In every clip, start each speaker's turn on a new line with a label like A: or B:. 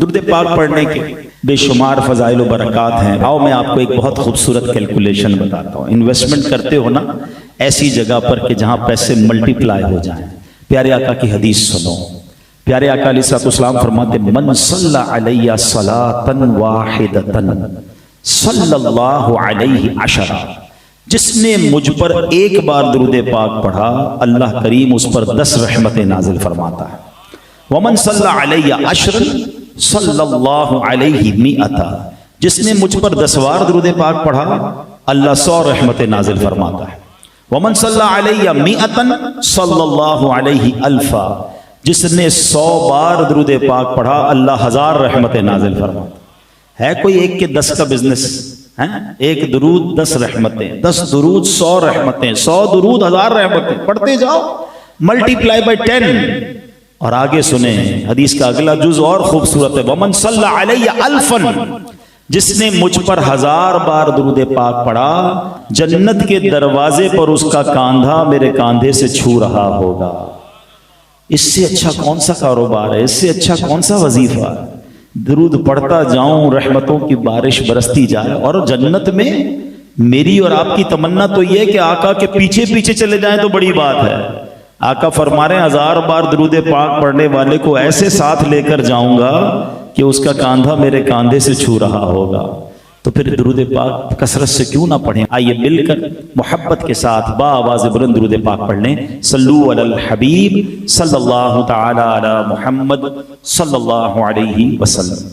A: درود پاک پڑھنے کے بے شمار فضائل و برکات ہیں. آؤ میں آپ کو ایک بہت خوبصورت کیلکولیشن بتاتا ہوں. انویسٹمنٹ کرتے ہو نا ایسی جگہ پر کہ جہاں پیسے ملٹی پلائی ہو جائیں. پیارے آقا کی حدیث سنو. پیارے آقا علیہ السلام فرماتے من صلی علیہ صلاۃ واحدۃ صلی اللہ علیہ عشرہ، جس نے مجھ پر ایک بار درود پاک پڑھا اللہ کریم اس پر 10 رحمتیں نازل فرماتا ہے. ومن صلی علیہ عشرا صلی اللہ علیہ مئۃ، جس نے مجھ پر 10 بار درود پاک پڑھا اللہ 100 رحمتیں نازل فرماتا ہے. ومن صلی علیہ مئۃ صلی اللہ علیہ الفا، جس نے 100 بار درود پاک پڑھا اللہ 1000 رحمتیں نازل فرماتا ہے. کوئی ایک کے 10 کا بزنس ہے؟ ایک درود 10 رحمتیں، 10 درود 100 رحمتیں، 100 درود 1000 رحمتیں، پڑھتے جاؤ ملٹی پلائی بائی 10. اور آگے سنیں حدیث کا اگلا جز اور خوبصورت ہے. ومن صلی علیہ الفا، جس نے مجھ پر 1000 بار درود پاک پڑھا جنت کے دروازے پر اس کا کاندھا میرے کاندھے سے چھو رہا ہوگا. اس سے اچھا کون سا کاروبار ہے؟ اس سے اچھا کون سا وظیفہ ہے؟ درود پڑھتا جاؤں رحمتوں کی بارش برستی جائے. اور جنت میں میری اور آپ کی تمنا تو یہ ہے کہ آقا کے پیچھے پیچھے چلے جائیں تو بڑی بات ہے. آقا فرما رہے ہیں 1000 بار درود پاک پڑھنے والے کو ایسے ساتھ لے کر جاؤں گا کہ اس کا کاندھا میرے کاندھے سے چھو رہا ہوگا. تو پھر درود پاک کثرت سے کیوں نہ پڑھیں؟ آئیے مل کر محبت کے ساتھ با آواز بلند درود پاک پڑھ لیں. صلو علی الحبیب صلی اللہ تعالی علی محمد صلی اللہ علیہ وسلم.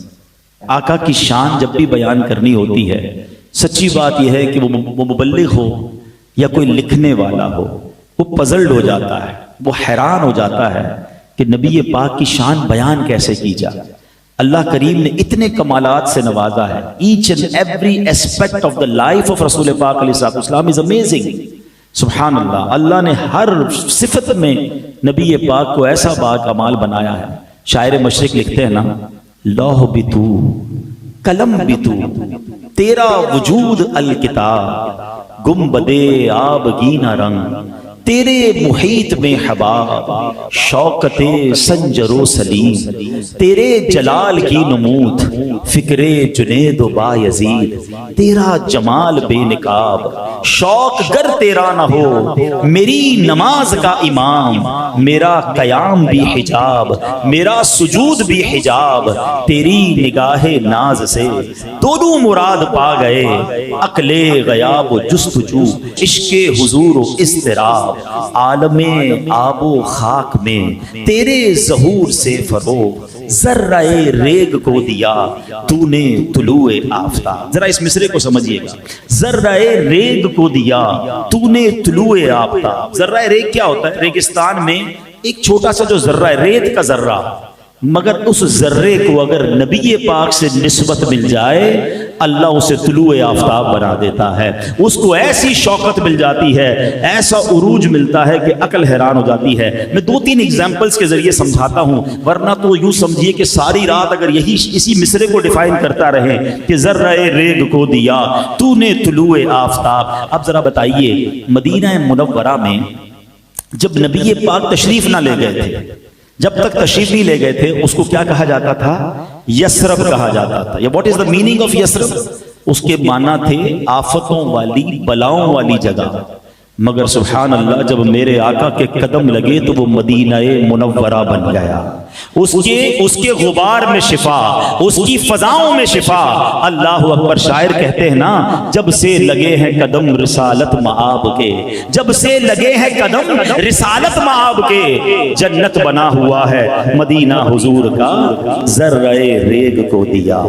A: آقا کی شان جب بھی بیان کرنی ہوتی ہے سچی بات یہ ہے کہ وہ مبلغ ہو یا کوئی لکھنے والا ہو وہ پزلڈ ہو جاتا ہے، وہ حیران ہو جاتا ہے کہ نبی پاک کی شان بیان کیسے کی جائے. اللہ کریم نے اتنے کمالات سے نوازا ہے. Each and every aspect of the life of رسول پاک علیہ السلام از امیزنگ. سبحان اللہ. اللہ نے ہر صفت میں نبی پاک کو ایسا با کمال بنایا ہے. شاعر مشرق لکھتے ہیں نا لوح بھی تو قلم بھی تو تیرا وجود الکتاب گنبدے آبگینہ رنگ تیرے محیط میں حباب شوکت سنجر و سلیم تیرے جلال کی نمود فکر جنید و بایزید تیرا جمال بے نقاب شوق گر تیرا نہ ہو میری نماز کا امام میرا قیام بھی حجاب میرا سجود بھی حجاب تیری نگاہ ناز سے دونوں مراد پا گئے عقل غیاب و جستجو عشق حضور و اضطراب عالم آب و خاک میں تیرے ظہور سے فروغ ذرہ ریگ کو دیا تو نے طلوع آفتاب. ذرا اس مصرے کو سمجھیے گا. ذرہ ریگ کو دیا تو نے طلوع آفتاب. ذرہ ریگ کیا ہوتا ہے؟ ریگستان میں ایک چھوٹا سا جو ذرہ ہے ریت کا ذرہ، مگر اس ذرے کو اگر نبی پاک سے نسبت مل جائے اللہ اسے طلوع آفتاب بنا دیتا ہے. اس کو ایسی شوکت مل جاتی ہے ایسا عروج ملتا ہے کہ عقل حیران ہو جاتی ہے. میں 2-3 ایگزامپلز کے ذریعے سمجھاتا ہوں ورنہ تو یوں سمجھیے کہ ساری رات اگر اسی مصرے کو ڈیفائن کرتا رہے کہ ذرہ ریگ کو دیا تو نے طلوع آفتاب. اب ذرا بتائیے مدینہ منورہ میں جب نبی پاک تشریف نہ لے گئے تھے، جب تک تشریف نہیں لے گئے تھے اس کو کیا کہا جاتا تھا؟ یثرب کہا جاتا تھا. یا what is the meaning of Yathrib? اس کے معنی تھے آفتوں والی بلاؤں والی جگہ. مگر سبحان اللہ جب میرے آقا کے قدم لگے تو وہ مدینہ منورہ بن گیا. اس کے غبار میں شفا، اس کی فضاؤں میں شفا. اللہ اکبر. شاعر کہتے ہیں نا جب سے لگے ہیں قدم رسالت مآب کے، جب سے لگے ہیں قدم رسالت مآب کے جنت بنا ہوا ہے مدینہ حضور کا ذرہ ریگ کو دیا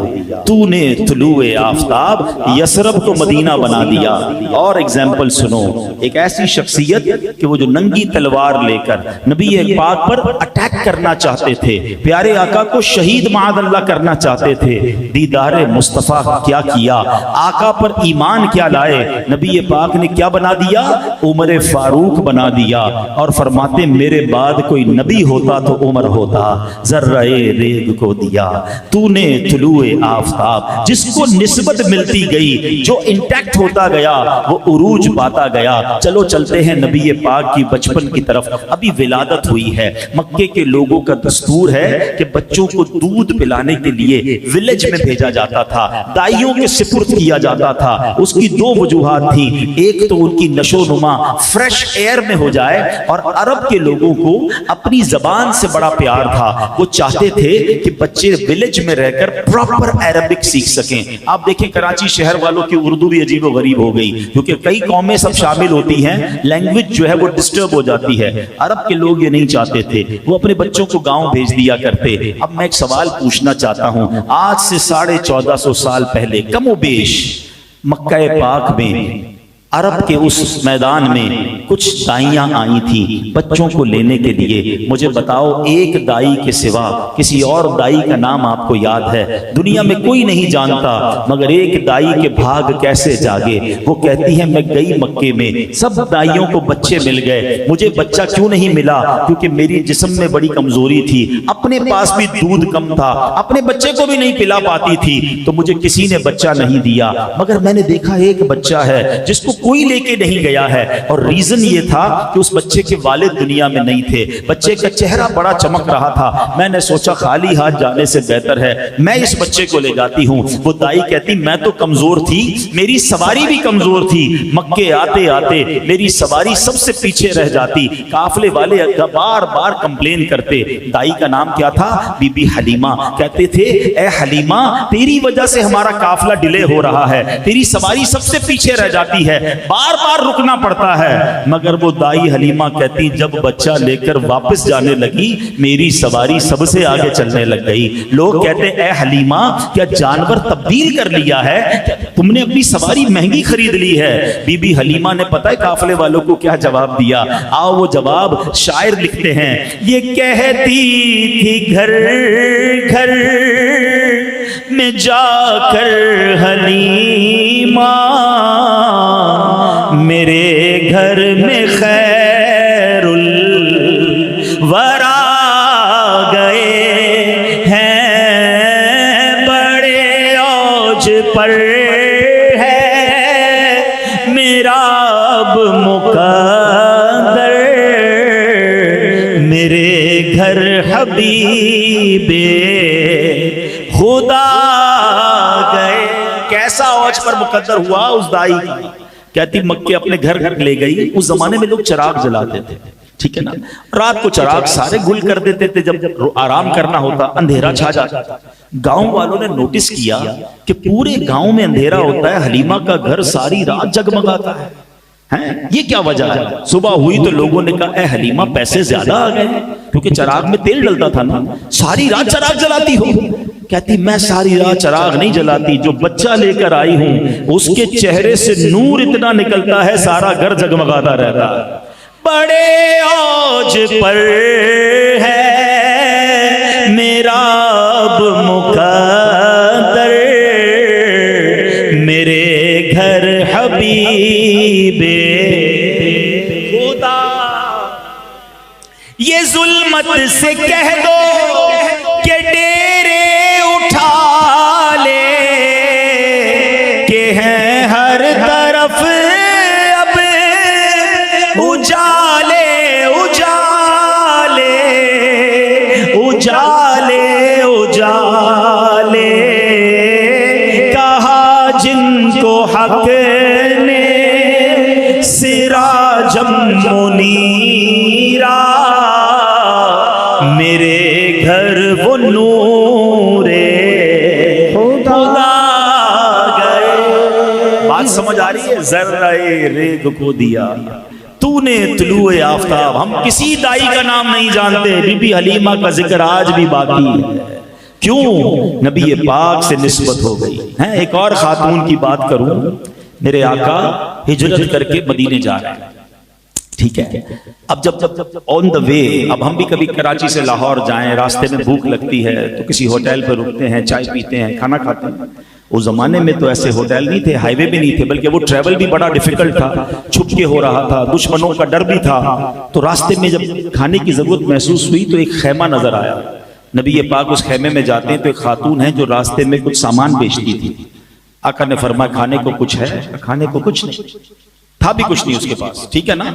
A: تو نے طلوع آفتاب. یثرب کو مدینہ بنا دیا. اور ایگزامپل سنو. ایک ایسی شخصیت کہ وہ جو ننگی تلوار لے کر نبی پاک پر اٹیک کرنا چاہتے تھے، پیارے آقا کو شہید معاذ اللہ کرنا چاہتے تھے، دیدار مصطفیٰ کیا کیا، آقا پر ایمان کیا لائے، نبی پاک نے کیا بنا دیا؟ عمر فاروق بنا دیا. اور فرماتے میرے بعد کوئی نبی ہوتا تو عمر ہوتا. ذرہ ریگ کو دیا تو نے طلوع آفتاب. جس کو نسبت ملتی گئی جو انٹیکٹ ہوتا گیا وہ عروج پاتا گیا. چلو چلتے ہیں نبی پاک کی بچپن کی طرف. ابھی ولادت ہوئی ہے. مکے کے لوگوں کا دستور ہے کہ بچوں کو دودھ پلانے کے لیے ولیج میں بھیجا جاتا تھا, دائیوں کے سپرد کیا جاتا تھا. اس کی دو وجوہات تھیں. ایک تو ان کی نشو نما فریش ایئر میں ہو جائے, اور عرب کے لوگوں کو اپنی زبان سے بڑا پیار تھا. وہ چاہتے تھے کہ بچے ولیج میں رہ کر پراپر عربک سیکھ سکیں. آپ دیکھیں کراچی شہر والوں کی اردو بھی عجیب و غریب ہو گئی, کیونکہ کئی قومیں سب شامل ہوتی ہیں, لینگویج جو ہے وہ ڈسٹرب ہو جاتی ہے. عرب کے لوگ یہ نہیں چاہتے تھے, وہ اپنے بچوں کو گاؤں بھیج دیا کرتے. اب میں ایک سوال پوچھنا چاہتا ہوں, آج سے 1450 سال پہلے کم و بیش مکہ پاک میں عرب کے اس میدان میں کچھ دائیاں آئی تھیں بچوں کو لینے کے لیے. مجھے بتاؤ ایک دائی کے سوا کسی اور دائی کا نام آپ کو یاد ہے؟ دنیا میں کوئی نہیں جانتا, مگر ایک دائی کے بھاگ کیسے جاگے. وہ کہتی ہے میں گئی مکے میں, سب دائیوں کو بچے مل گئے, مجھے بچہ کیوں نہیں ملا؟ کیونکہ میری جسم میں بڑی کمزوری تھی, اپنے پاس بھی دودھ کم تھا, اپنے بچے کو بھی نہیں پلا پاتی تھی, تو مجھے کسی نے بچہ نہیں دیا. مگر میں نے دیکھا ایک بچہ ہے جس کو کوئی لے کے نہیں گیا ہے, اور ریزن یہ تھا کہ اس بچے کے والد دنیا میں نہیں تھے. بچے کا چہرہ بڑا چمک رہا تھا. میں نے سوچا خالی ہاتھ جانے سے بہتر ہے میں اس بچے کو لے جاتی ہوں. وہ دائی کہتی میں تو کمزور تھی, میری سواری بھی کمزور تھی, مکے آتے آتے میری سواری سب سے پیچھے رہ جاتی. قافلے والے بار بار کمپلین کرتے. دائی کا نام کیا تھا؟ بی بی حلیمہ. کہتے تھے اے حلیمہ تیری وجہ سے ہمارا قافلہ ڈیلے ہو رہا ہے, تیری سواری سب سے پیچھے رہ جاتی ہے, بار بار رکنا پڑتا ہے. مگر وہ دائی حلیمہ کہتی جب بچہ لے کر واپس جانے لگی میری سواری سب سے آگے چلنے لگ گئی. لوگ کہتے اے حلیمہ کیا جانور تبدیل کر لیا ہے, تم نے اپنی سواری مہنگی خرید لی ہے؟ بی بی حلیمہ نے پتہ ہے قافلے والوں کو کیا جواب دیا؟ آؤ وہ جواب شاعر لکھتے ہیں. یہ کہتی تھی گھر گھر میں جا کر حلیمہ میرے گھر میں خیر الورا گئے ہیں, بڑے اوج پر ہے میرا اب مقدر, میرے گھر حبیب خدا گئے. کیسا اوج پر مقدر ہوا اس دائی کا. کہتی مکے اپنے گھر گھر لے گئی. اس زمانے میں لوگ چراغ جلاتے تھے, ٹھیک ہے نا, رات کو چراغ سارے گل کر دیتے تھے, جب آرام کرنا ہوتا اندھیرا چھا جاتا تھا. گاؤں والوں نے نوٹس کیا کہ پورے گاؤں میں اندھیرا ہوتا ہے, حلیمہ کا گھر ساری رات جگمگاتا ہے. یہ کیا وجہ ہے؟ صبح ہوئی تو لوگوں نے کہا اے حلیمہ پیسے زیادہ آ گئے, کیونکہ چراغ میں تیل ڈلتا تھا نا, ساری رات چراغ جلاتی ہو. کہتی میں ساری رات چراغ نہیں جلاتی, جو بچہ لے کر آئی ہوں اس کے چہرے سے نور اتنا نکلتا ہے سارا گھر جگمگاتا رہتا ہے. بڑے اوج پر ہے میرا اب مقدر, میرے گھر حبیب خدا. یہ ظلمت سے کہہ دو کہ ڈیرے اٹھا لے, کہ ہیں ہر طرف اب اجالے اجالے اجالے اجالے, کہا جن کو حق نے سراجم منیرا, میرے گھر وہ نور خدا گئے. بات سمجھ آ رہی ہے؟ ذرہ ریگ کو دیا تو نے طلوع آفتاب. ہم کسی دائی کا نام نہیں جانتے, بی بی حلیمہ کا ذکر آج بھی باقی ہے. کیوں؟ نبی پاک سے نسبت ہو گئی ہے. ایک اور خاتون کی بات کروں, میرے آقا ہجرت کر کے مدینے جا رہے ہیں, ٹھیک ہے. اب جب آن دا وے, اب ہم بھی کبھی کراچی سے لاہور جائیں, راستے میں بھوک لگتی ہے تو کسی ہوٹل پہ رکتے ہیں, چائے پیتے ہیں, کھانا کھاتے ہیں. اس زمانے میں تو ایسے ہوٹل نہیں تھے, ہائی وے بھی نہیں تھے, بلکہ وہ ٹریول بھی بڑا ڈیفیکلٹ تھا, چھپ کے ہو رہا تھا, دشمنوں کا ڈر بھی تھا. تو راستے میں جب کھانے کی ضرورت محسوس ہوئی تو ایک خیمہ نظر آیا. نبی پاک اس خیمے میں جاتے ہیں تو ایک خاتون ہے جو راستے میں کچھ سامان بیچتی تھی. آقا نے فرمایا کھانے کو کچھ ہے؟ کھانے کو کچھ نہیں. تھا بھی کچھ نہیں اس کے پاس، ٹھیک ہے نا،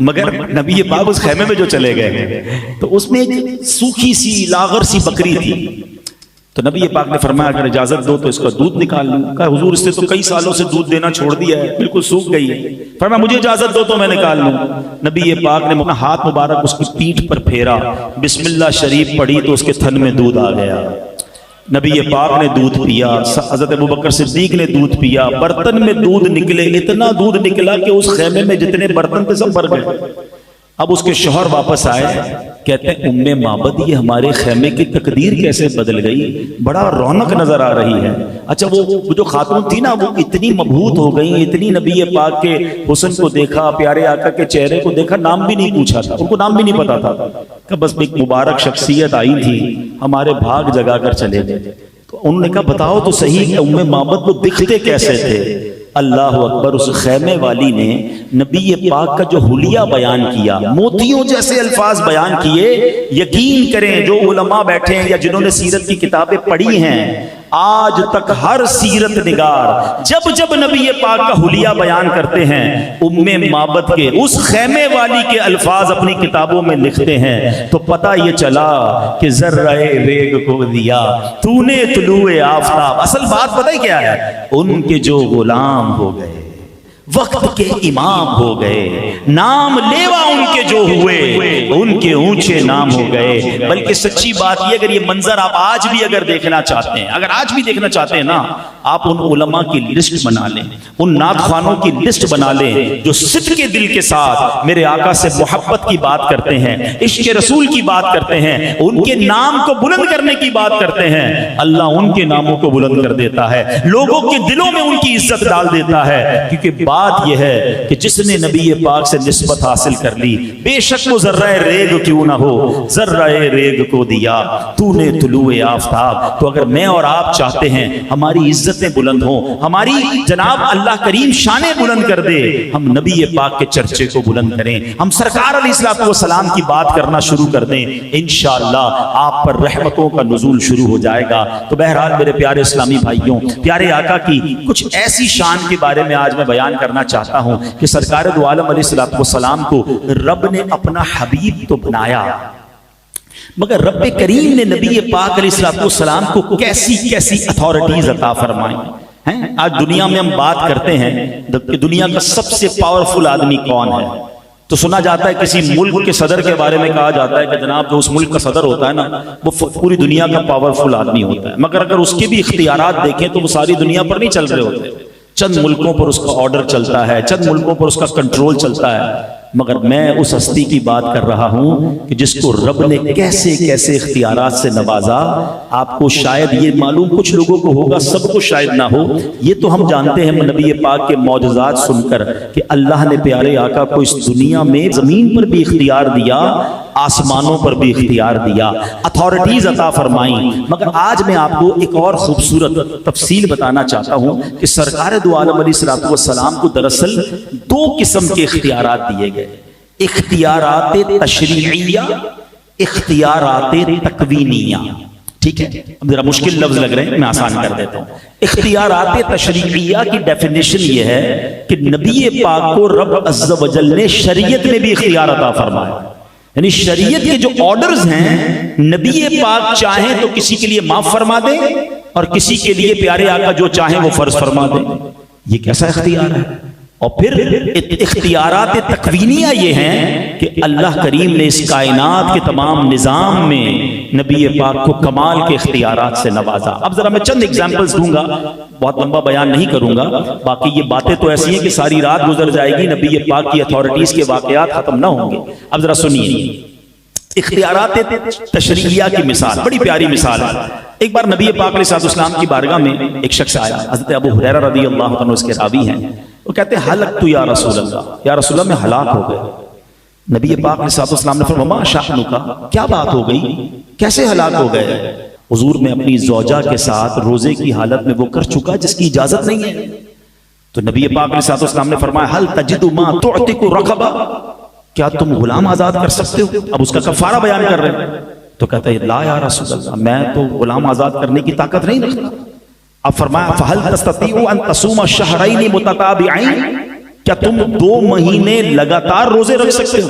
A: مگر نبی پاک اس خیمے میں جو چلے گئے تو اس میں ایک سوکھی سی لاغر سی بکری تھی، تو نبی پاک نے فرمایا اگر اجازت دو تو اس کا دودھ نکال لوں۔ کہا حضور اس نے تو کئی سالوں سے دودھ دینا چھوڑ دیا ہے، بالکل سوکھ گئی ہے۔ فرمایا مجھے اجازت دو تو میں نکال لوں۔ نبی پاک نے اپنا ہاتھ مبارک اس کی پیٹھ پر پھیرا، بسم اللہ شریف پڑھی تو اس کے تھن میں دودھ آ گیا۔ نبی پاک نے دودھ پیا، حضرت ابوبکر صدیق نے دودھ پیا، برتن میں دودھ نکلے، اتنا دودھ نکلا کہ اس خیمے میں جتنے برتن تھے سب بھر گئے۔ اب اس کے شوہر واپس آئے، کہتے ہیں ام معبد یہ ہمارے خیمے کی تقدیر کیسے بدل گئی، بڑا رونق نظر آ رہی ہے۔ اچھا وہ جو خاتون تھی نا وہ اتنی مبہوت ہو گئی، اتنی نبی پاک کے حسن کو دیکھا، پیارے آقا کے چہرے کو دیکھا، نام بھی نہیں پوچھا تھا، ان کو نام بھی نہیں پتا تھا کہ بس ایک مبارک شخصیت آئی تھی، ہمارے بھاگ جگا کر چلے گئے۔ تو انہوں نے کہا بتاؤ تو صحیح کہ ام معبد کو دکھتے کیسے تھے؟ اللہ اکبر، اس خیمے والی نے نبی پاک کا جو حلیہ بیان کیا، موتیوں جیسے الفاظ بیان کیے، یقین کریں جو علماء بیٹھے ہیں یا جنہوں نے سیرت کی کتابیں پڑھی ہیں، آج تک ہر سیرت نگار جب جب نبی پاک کا حلیہ بیان کرتے ہیں ام معبد کے اس خیمے والی کے الفاظ اپنی کتابوں میں لکھتے ہیں، تو پتہ یہ چلا کہ ذرہ ریگ کو دیا تو نے طلوع آفتاب۔ اصل بات پتہ ہی کیا ہے؟ ان کے جو غلام ہو گئے، وقت کے امام ہو گئے، نام لیوا ان کے جو ہوئے، ان کے اونچے نام ہو گئے۔ بلکہ سچی بات یہ، اگر یہ منظر آپ آج بھی اگر دیکھنا چاہتے ہیں، اگر آج بھی دیکھنا چاہتے ہیں نا، آپ ان علماء کی لسٹ بنا لیں، ان نعت خوانوں کی لسٹ بنا لیں جو صدق کے دل کے ساتھ میرے آقا سے محبت کی بات کرتے ہیں، عشق رسول کی بات کرتے ہیں، ان کے نام کو بلند کرنے کی بات کرتے ہیں، اللہ ان کے ناموں کو بلند کر دیتا ہے، لوگوں کے دلوں میں ان کی عزت ڈال دیتا ہے۔ کیونکہ بات یہ ہے کہ جس نے نبی پاک سے نسبت حاصل کر لی، بے شک وہ ذرہ ریگ کیوں نہ ہو، ذرہ ریگ کو دیا تو نے طلوع آفتاب۔ تو اگر میں اور آپ چاہتے ہیں ہماری عزتیں بلند ہوں، ہماری جناب اللہ کریم شانیں بلند کر دے، ہم نبی پاک کے چرچے کو بلند کریں، ہم سرکار علیہ الصلوۃ والسلام کی بات کرنا شروع کر دیں، انشاءاللہ آپ پر رحمتوں کا نزول شروع ہو جائے گا۔ تو بہرحال میرے پیارے اسلامی بھائیوں، پیارے آقا کی کچھ ایسی شان کے بارے میں آج میں بیان کرنا چاہتا ہوں کہ سرکار دو عالم علیہ الصلوۃ والسلام کو رب نے اپنا حبیب تو بنایا، مگر رب کریم نے نبی پاک علیہ الصلوۃ والسلام کو کیسی کیسی اتھارٹیز عطا فرمائی ہیں۔ آج دنیا میں ہم بات کرتے ہیں کہ دنیا کا سب سے پاورفل آدمی کون ہے، تو سنا جاتا ہے کسی ملک کے صدر کے بارے میں کہا جاتا ہے کہ جناب جو اس ملک کا صدر ہوتا ہے نا وہ پوری دنیا کا پاورفل آدمی ہوتا ہے، مگر اگر اس کے بھی اختیارات دیکھیں تو وہ ساری دنیا پر نہیں چل رہے ہوتے، چند ملکوں پر اس کا آرڈر چلتا ہے، چند ملکوں پر اس کا کنٹرول چلتا ہے۔ مگر میں اس ہستی کی بات کر رہا ہوں کہ جس کو رب نے کیسے کیسے اختیارات سے نوازا، آپ کو شاید یہ معلوم کچھ لوگوں کو ہوگا، سب کو شاید نہ ہو۔ یہ تو ہم جانتے ہیں نبی پاک کے معجزات سن کر کہ اللہ نے پیارے آقا کو اس دنیا میں زمین پر بھی اختیار دیا، آسمانوں پر بھی اختیار دیا، اتھارٹیز عطا فرمائیں۔ مگر آج میں آپ کو ایک اور خوبصورت تفصیل بتانا چاہتا ہوں کہ سرکار دو عالم علیہ الصلوۃ والسلام کو دراصل دو قسم کے اختیارات دیے گئے، اختیارات تشریعیہ، اختیارات تکوینیہ۔ ٹھیک ہے، اب ذرا مشکل لفظ لگ رہے ہیں، میں آسان کر دیتا ہوں۔ اختیارات تشریعیہ کی ڈیفینیشن یہ ہے کہ نبی پاک کو رب عز و جل نے شریعت میں بھی اختیار عطا فرمایا، یعنی شریعت کے جو آرڈرز ہیں نبی پاک چاہیں تو کسی کے لیے معاف فرما دیں اور کسی کے لیے پیارے آقا جو چاہیں وہ فرض فرما دیں۔ یہ کیسا اختیار ہے؟ اور پھر اختیارات تکوینیہ یہ ہیں کہ اللہ کریم نے اس کائنات کے تمام نظام میں نبی پاک کو کمال کے اختیارات سے نوازا۔ اب ذرا میں چند ایگزامپلز دوں گا، بہت لمبا بیان نہیں کروں گا، باقی یہ باتیں تو ایسی ہیں کہ ساری رات گزر جائے گی، نبی پاک کی اتھارٹیز کے واقعات ختم نہ ہوں گے۔ اب ذرا سنیے اختیارات تشریعیہ کی مثال، بڑی پیاری مثال ہے۔ ایک بار نبی پاک علیہ السلام کی بارگاہ میں ایک شخص آیا، حضرت ابو ہریرہ رضی اللہ عنہ اس کے راوی ہیں، وہ کہتے ہیں ہلکت یا رسول اللہ، یا رسول اللہ میں ہلاک ہو گئے۔ نبی پاک علیہ السلام نے فرمایا وما شأنک، کیا بات ہو گئی، کیسے ہلاک ہو گئے؟ حضور میں اپنی زوجہ کے ساتھ روزے کی حالت میں وہ کر چکا جس کی اجازت نہیں ہے۔ تو نبی پاک علیہ السلام نے فرمایا هل تجد ما تعتق رقبہ، کیا تم غلام آزاد کر سکتے ہو؟ اب اس کا کفارہ بیان کر رہے ہیں۔ تو کہتا ہے لا یا رسول اللہ، میں تو غلام آزاد کرنے کی طاقت نہیں رکھتا۔ اب فرمایا فهل تستطيع ان تصوم شهرين متتابعين، کیا تم 2 مہینے لگاتار روزے رکھ سکتے ہو؟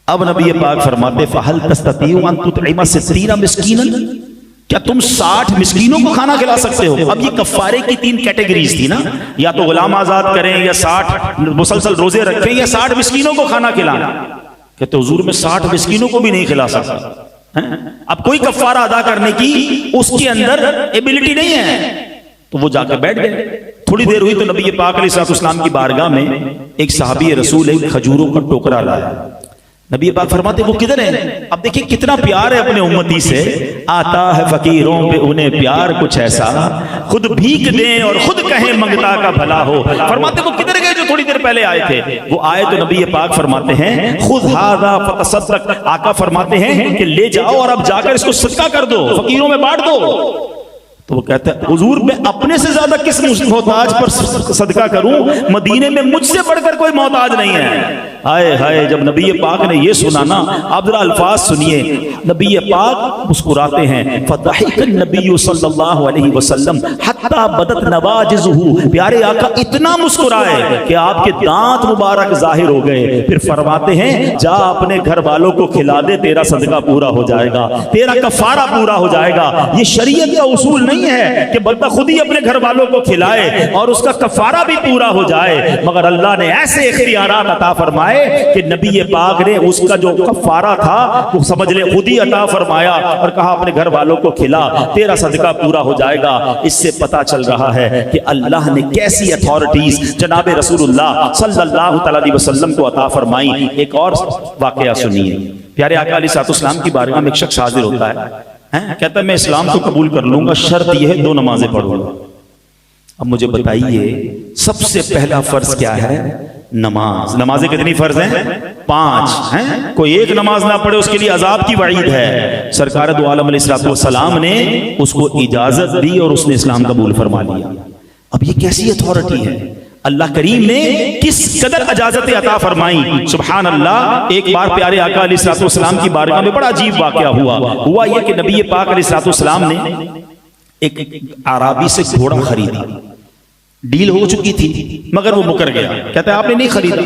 A: اب نبی پاک فرماتے فَهَلْ تَسْتَطِيعُ أَن تُطْعِمَ 60 مسکینا، کیا تم 60 مسکینوں کو کھانا کھلا سکتے ہو؟ اب یہ کفارے کی 3 کیٹیگریز تھی نا، یا تو غلام آزاد کریں، یا 60 مسلسل روزے رکھیں، یا 60 مسکینوں کو کھانا کھلائیں۔ کہتے حضور میں 60 مسکینوں کو بھی نہیں کھلا سکتا، اب کوئی کفارہ ادا کرنے کی اس کے اندر ایبلٹی نہیں ہے۔ تو وہ جا کے بیٹھ گئے۔ تھوڑی دیر ہوئی تو نبی پاک علیہ السلام کی بارگاہ میں ایک صحابی رسول ایک کھجوروں کا ٹوکرا لایا۔ نبی پاک فرماتے وہ کدھر ہے؟ اب دیکھیں کتنا پیار ہے اپنے امتی سے، آتا ہے فقیروں پہ انہیں پیار کچھ ایسا، خود بھیک دیں اور خود کہیں منگتا کا بھلا ہو۔ فرماتے وہ کدھر گئے جو تھوڑی دیر پہلے آئے تھے؟ وہ آئے تو نبی پاک فرماتے ہیں خود ھذا فتصدق، آقا فرماتے ہیں کہ لے جاؤ اور اب جا کر اس کو صدقہ کر دو، فقیروں میں بانٹ دو۔ تو وہ کہتے ہیں حضور میں اپنے سے زیادہ کس محتاج پر صدقہ کروں؟ مدینے میں مجھ سے بڑھ کر کوئی محتاج نہیں ہے۔ ہائے ہائے، جب نبی پاک نے یہ سنا نا، آپ ذرا الفاظ سنیے، نبی پاک مسکراتے ہیں، فضحک النبی صلی اللہ علیہ وسلم حتی بدت نواجزہ، پیارے آقا اتنا مسکرائے کہ آپ کے دانت مبارک ظاہر ہو گئے۔ پھر فرماتے ہیں جا اپنے گھر والوں کو کھلا دے، تیرا صدقہ پورا ہو جائے گا، تیرا کفارہ پورا ہو جائے گا۔ یہ شریعت کا اصول نہیں ہے کہ بندہ خود ہی اپنے گھر والوں کو کھلائے اور اس کا کفارہ بھی پورا ہو جائے، مگر اللہ نے ایسے اختیارات عطا فرمائے کہ نبی پاک نے اس کا جو کفارہ تھا وہ سمجھ لے خود ہی عطا فرمایا اور کہا اپنے گھر والوں کو کھلا، تیرا صدقہ پورا ہو جائے گا۔ اس سے پتا چل رہا ہے کہ اللہ نے کیسی اتھارٹیز جناب رسول اللہ صلی اللہ علیہ وسلم کو عطا فرمائی۔ ایک اور واقعہ سنیے، پیارے آقا علیہ السلام کی بارگاہ میں ایک شخص حاضر ہوتا ہے، کہتا ہے میں اسلام تو قبول کر لوں گا، شرط یہ ہے 2 نمازیں پڑھوں گا۔ اب مجھے بتائیے سب سے پہلا فرض کیا ہے؟ نماز۔ نمازیں کتنی فرض ہیں؟ 5 ہیں۔ کوئی ایک نماز نہ پڑھے اس کے لیے عذاب کی وعید ہے۔ سرکار دو عالم علیہ السلام نے اس کو اجازت دی اور اس نے اسلام قبول فرما لیا۔ اب یہ کیسی اتھارٹی ہے؟ اللہ کریم نے کس قدر اجازت عطا فرمائی، سبحان اللہ۔ ایک بار پیارے آقا علیہ السلام کی بارگاہ میں بڑا عجیب واقعہ ہوا یہ کہ نبی پاک علیہ السلام نے ایک اعرابی سے گھوڑا خریدا، ڈیل ہو چکی تھی مگر وہ مکر گیا، کہتا ہے آپ نے نہیں خریدا۔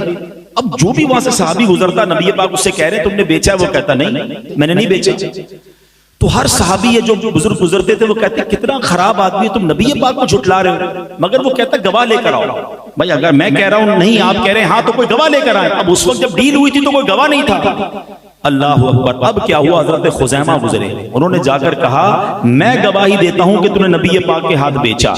A: اب جو بھی وہاں سے صحابی گزرتا نبی پاک اس سے کہہ رہے تم نے بیچا ہے، وہ کہتا نہیں میں نے نہیں بیچا۔ تو ہر صحابی ہے جو بزرگ گزرتے تھے وہ کہتے کتنا خراب آدمی ہے، تم نبی پاک کو جھٹلا رہے ہو، مگر وہ کہتا گواہ لے کر آؤ۔ بھائی اگر میں کہہ رہا ہوں نہیں آپ کہہ رہے ہیں ہاں تو کوئی گواہ لے کر آئے۔ اب اس وقت جب ڈیل ہوئی تھی تو کوئی گواہ نہیں تھا۔ اللہ اکبر۔ اب کیا ہوا، حضرت خزیمہ گزرے، انہوں نے جا کر کہا میں گواہی دیتا ہوں کہ تم نے نبی پاک کے ہاتھ بیچا۔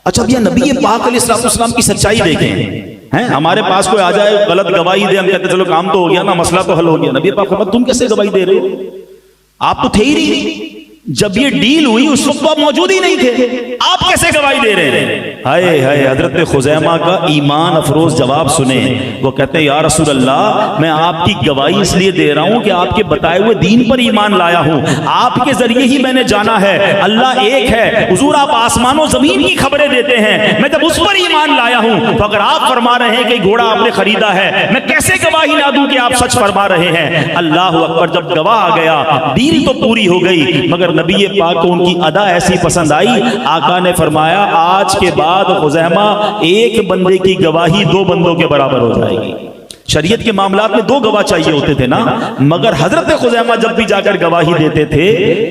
A: اچھا اب یہ نبی پاک علیہ السلام کی سچائی دیکھیں، ہمارے پاس کوئی آ جائے غلط گواہی دے، ہم کہتے چلو کام تو ہو گیا نا، مسئلہ تو حل ہو گیا۔ نبی پاک فرماتے تم کیسے گواہی دے رہے ہو؟ آپ تو تھے ہی نہیں، جب یہ ڈیل ہوئی اس وقت آپ موجود ہی نہیں تھے، آپ کیسے گواہی دے رہے ہیں؟ ہائے ہائے، حضرت خزیمہ کا ایمان افروز جواب سنیں۔ وہ کہتے ہیں یا رسول اللہ میں آپ کی گواہی اس لیے دے رہا ہوں کہ آپ کے بتائے ہوئے دین پر ایمان لایا ہوں، آپ کے ذریعے ہی میں نے جانا ہے اللہ ایک ہے۔ حضور آپ آسمان و زمین کی خبریں دیتے ہیں، میں جب اس پر ایمان لایا ہوں تو اگر آپ فرما رہے ہیں کہ گھوڑا آپ نے خریدا ہے، میں کیسے گواہی نہ دوں کہ آپ سچ فرما رہے ہیں؟ اللہ اکبر۔ جب گواہ آ گیا ڈیل تو پوری ہو گئی، مگر نبی پاک کو ان کی ادا ایسی پسند آئی، آقا نے فرمایا آج کے بعد خزیمہ ایک بندے کی گواہی 2 بندوں کے برابر ہو جائے گی۔ شریعت کے معاملات میں 2 گواہ چاہیے ہوتے تھے نا، مگر حضرت خزیمہ جب بھی جا کر گواہی دیتے تھے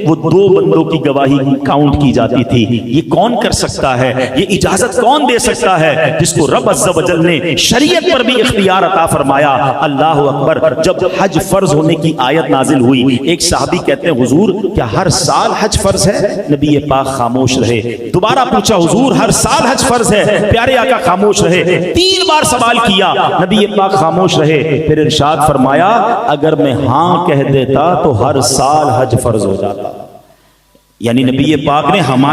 A: وہ 2 بندوں کی گواہی کاؤنٹ کی جاتی تھی۔ یہ کون کر سکتا ہے؟ یہ اجازت کون دے سکتا ہے جس کو رب عز و جل نے شریعت پر بھی اختیار عطا فرمایا؟ اللہ اکبر۔ جب حج فرض ہونے کی آیت نازل ہوئی، ایک صحابی کہتے ہیں حضور کیا ہر سال حج فرض ہے؟ نبی پاک خاموش رہے۔ دوبارہ پوچھا حضور ہر سال حج فرض ہے؟ پیارے آقا خاموش رہے۔ 3 بار سوال کیا، نبی پاک خاموش رہے۔ پھر ارشاد فرمایا اگر میں ہاں کہہ دیتا تو ہر سال حج فرض ہو جاتا۔ یعنی نبی پاک نے ہم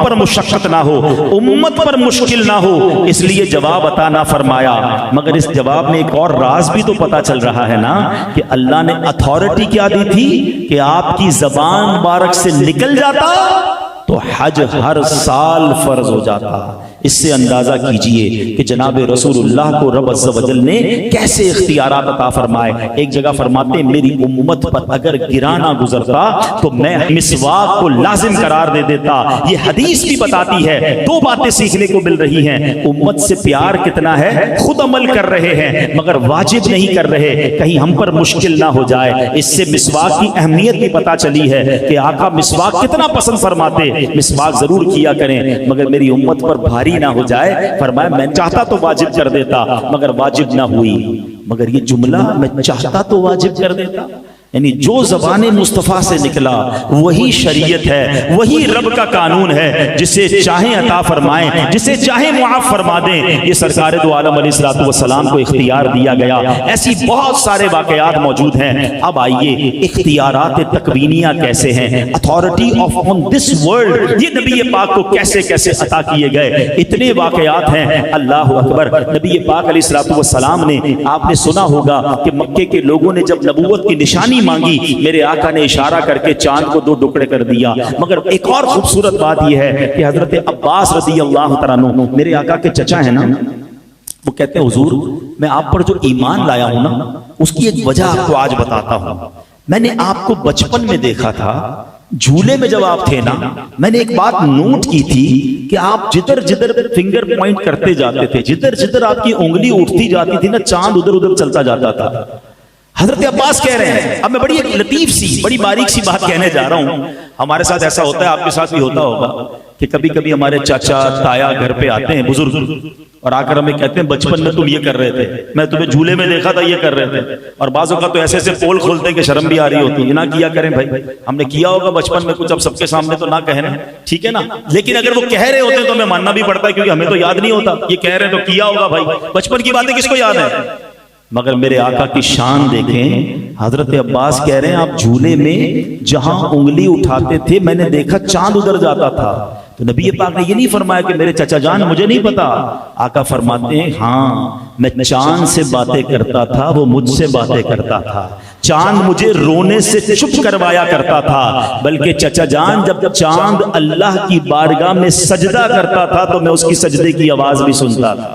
A: پر مشقت نہ ہو، امت پر مشکل نہ ہو، اس لیے جواب عطا نہ فرمایا۔ مگر اس جواب میں ایک اور راز بھی تو پتا چل رہا ہے نا کہ اللہ نے اتھارٹی کیا دی تھی کہ آپ کی زبان مبارک سے نکل جاتا تو حج ہر سال فرض ہو جاتا۔ اس سے اندازہ کیجئے کہ جناب رسول اللہ کو رب عز و جل نے کیسے اختیارات عطا فرمائے. ایک جگہ فرماتے ہیں میری امت پر اگر گرانا گزرتا تو میں مسواک کو لازم قرار دے دیتا. یہ حدیث بھی بتاتی ہے. دو باتیں سیکھنے کو مل رہی ہیں. امت سے پیار کتنا ہے, خود عمل کر رہے ہیں مگر واجب نہیں کر رہے, کہیں ہم پر مشکل نہ ہو جائے. اس سے مسواک کی اہمیت بھی پتہ چلی ہے کہ آقا مسواک کتنا پسند فرماتے. مسواک ضرور کیا کریں مگر میری امت پر بھاری نہ ہو جائے. فرمایا میں چاہتا تو واجب کر دیتا مگر واجب نہ ہوئی. مگر یہ جملہ میں چاہتا تو واجب کر دیتا, یعنی جو زبان مصطفیٰ سے نکلا وہی شریعت ہے, وہی رب کا قانون ہے. جسے چاہیں عطا فرمائیں, جسے چاہیں معاف فرما دیں. یہ سرکار دو عالم علیہ الصلوۃ والسلام کو اختیار دیا گیا. ایسی بہت سارے واقعات موجود ہیں. اب آئیے اختیارات تکوینیہ کیسے ہیں, authority of on this world یہ نبی پاک کو کیسے کیسے عطا کیے گئے. اتنے واقعات ہیں, اللہ اکبر. نبی پاک علیہ الصلوۃ والسلام نے, آپ نے سنا ہوگا کہ مکے کے لوگوں نے جب نبوت کی نشانی مانگی, میرے آقا نے اشارہ کر کے چاند کو 2 ٹکڑے کر دیا. مگر ایک اور خوبصورت بات یہ ہے کہ حضرت عباس رضی اللہ تعالیٰ عنہ میرے آقا کے چچا ہیں نا, وہ کہتے ہیں حضور میں آپ پر جو ایمان لایا ہوں نا اس کی ایک وجہ آپ کو آج بتاتا ہوں. میں نے آپ کو بچپن میں دیکھا تھا, جھولے میں جب آپ تھے نا, میں نے ایک بات نوٹ کی تھی کہ آپ جدھر جدھر فنگر پوائنٹ کرتے جاتے تھے, جدھر جدھر آپ کی انگلی اٹھتی جاتی تھی نا, چاند ادھر ادھر چلتا جاتا تھا. حضرت عباس کہہ رہے ہیں. اب میں بڑی ایک لطیف سی, بڑی باریک سی بات کہنے جا رہا ہوں. ہمارے ساتھ ایسا ہوتا ہے, آپ کے ساتھ بھی ہوتا ہوگا کہ کبھی کبھی ہمارے چاچا تایا گھر پہ آتے ہیں بزرگ, اور آ کر ہمیں کہتے ہیں بچپن میں تم یہ کر رہے تھے, میں تمہیں جھولے میں دیکھا تھا یہ کر رہے تھے. اور بعضوں کا تو ایسے ایسے پول کھولتے ہیں کہ شرم بھی آ رہی ہوتی ہے. نہ کیا کریں بھائی, ہم نے کیا ہوگا بچپن میں کچھ, اب سب کے سامنے تو نہ کہنا, ٹھیک ہے نا. لیکن اگر وہ کہہ رہے ہوتے ہیں تو ہمیں ماننا بھی پڑتا ہے, کیونکہ ہمیں تو یاد نہیں ہوتا. یہ کہہ رہے ہیں تو کیا ہوگا بھائی, بچپن کی باتیں کس کو یاد ہے. مگر میرے آقا کی شان دیکھیں. حضرت عباس کہہ رہے ہیں آپ جھولے میں جہاں انگلی اٹھاتے تھے میں نے دیکھا چاند ادھر جاتا تھا. تو نبی پاک نے یہ نہیں فرمایا کہ میرے چچا جان مجھے نہیں پتا. آقا فرماتے ہیں ہاں میں چاند سے باتیں کرتا تھا, وہ مجھ سے باتیں کرتا تھا. چاند مجھے رونے سے چپ کروایا کرتا تھا, بلکہ چچا جان جب چاند اللہ کی بارگاہ میں سجدہ کرتا تھا تو میں اس کی سجدے کی آواز بھی سنتا تھا.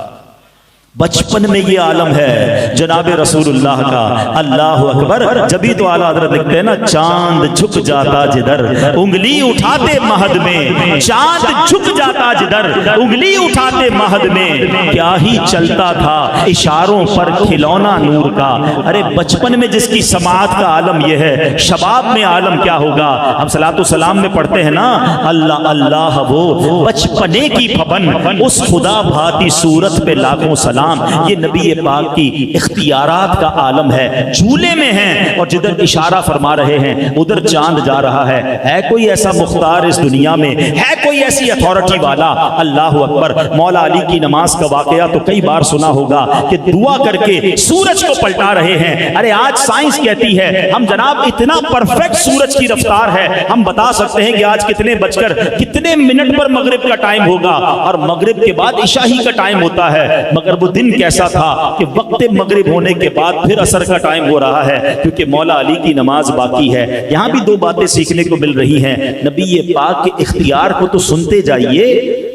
A: بچپن میں یہ عالم ہے جناب رسول اللہ کا. اللہ اکبر. جبھی تو اعلیٰ حضرت لکھتے ہیں نا, چاند جھک جاتا جدھر انگلی اٹھاتے مہد میں, چاند جھک جاتا جدھر انگلی اٹھاتے مہد میں, کیا ہی چلتا تھا اشاروں پر کھلونا نور کا. ارے بچپن میں جس کی سماعت کا عالم یہ ہے, شباب میں عالم کیا ہوگا. ہم صلاۃ و سلام میں پڑھتے ہیں نا, اللہ اللہ وہ بچپنے کی پھپن, اس خدا بھاتی صورت پہ لاکھوں سلام. یہ نبی پاک کی اختیارات کا عالم ہے. جھولے میں ہیں اور جدھر اشارہ فرما رہے ہیں ادھر چاند جا رہا ہے. ہے کوئی ایسا مختار اس دنیا میں, ہے کوئی ایسی اتھارٹی والا. اللہ اکبر. مولا علی کی نماز کا واقعہ تو کئی بار سنا ہوگا کہ دعا کر کے سورج کو پلٹا رہے ہیں. ارے آج سائنس کہتی ہے ہم جناب اتنا پرفیکٹ سورج کی رفتار ہے, ہم بتا سکتے ہیں کہ آج کتنے بج کر کتنے منٹ پر مغرب کا ٹائم ہوگا, اور مغرب کے بعد عشاء ہی کا ٹائم ہوتا ہے. مگر وہ دن کیسا تھا کہ وقت مغرب ہونے کے بعد پھر عصر کا ٹائم ہو رہا ہے, کیونکہ مولا علی کی نماز باقی ہے. یہاں بھی 2 باتیں سیکھنے کو مل رہی ہیں. نبی پاک کے اختیار کو تو سنتے جائیے,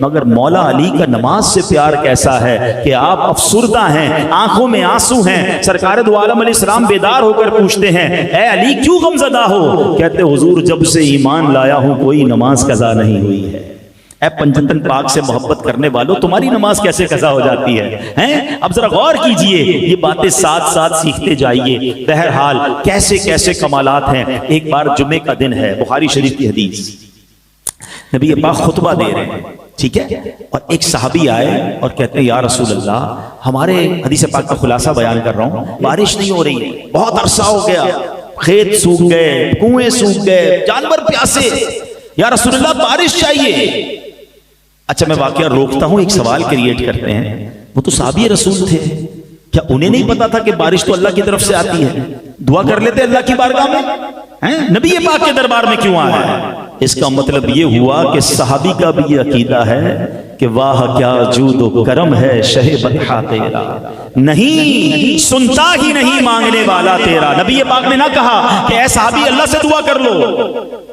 A: مگر مولا علی کا نماز سے پیار کیسا ہے کہ آپ افسردہ ہیں, آنکھوں میں آنسو ہیں. سرکار دو عالم علیہ السلام بیدار ہو کر پوچھتے ہیں اے علی کیوں غمزدہ ہو. کہتے حضور جب سے ایمان لایا ہوں کوئی نماز قضا نہیں ہوئی ہے. اے پنجتن پاک سے محبت کرنے والوں, تمہاری نماز کیسے قضا ہو جاتی ہے. اب ذرا غور کیجئے, یہ باتیں ساتھ ساتھ سیکھتے جائیے. بہرحال کیسے کیسے کمالات ہیں. ایک بار جمعے کا دن ہے, بخاری شریف کی حدیث, نبی پاک خطبہ دے رہے ہیں, ٹھیک ہے, اور ایک صحابی آئے اور کہتے ہیں یا رسول اللہ, ہمارے حدیث پاک کا خلاصہ بیان کر رہا ہوں, بارش نہیں ہو رہی, بہت عرصہ ہو گیا, کھیت سوکھ گئے, کنویں سوکھ گئے, جانور پیاسے, یا رسول اللہ بارش چاہیے. اچھا میں واقعہ روکتا ہوں, ایک سوال کریٹ کرتے ہیں. وہ تو صحابی رسول تھے, کیا انہیں نہیں پتا تھا کہ بارش تو اللہ کی طرف سے آتی ہے؟ دعا کر لیتے اللہ کی بارگاہ میں, نبی پاک کے دربار میں کیوں آیا؟ اس کا مطلب یہ ہوا کہ صحابی کا بھی یہ عقیدہ ہے کہ واہ کیا جود و کرم ہے شہ بطحا تیرا, نہیں سنتا ہی نہیں مانگنے والا تیرا. نبی پاک نے نہ کہا کہ اے صحابی اللہ سے دعا کر لو.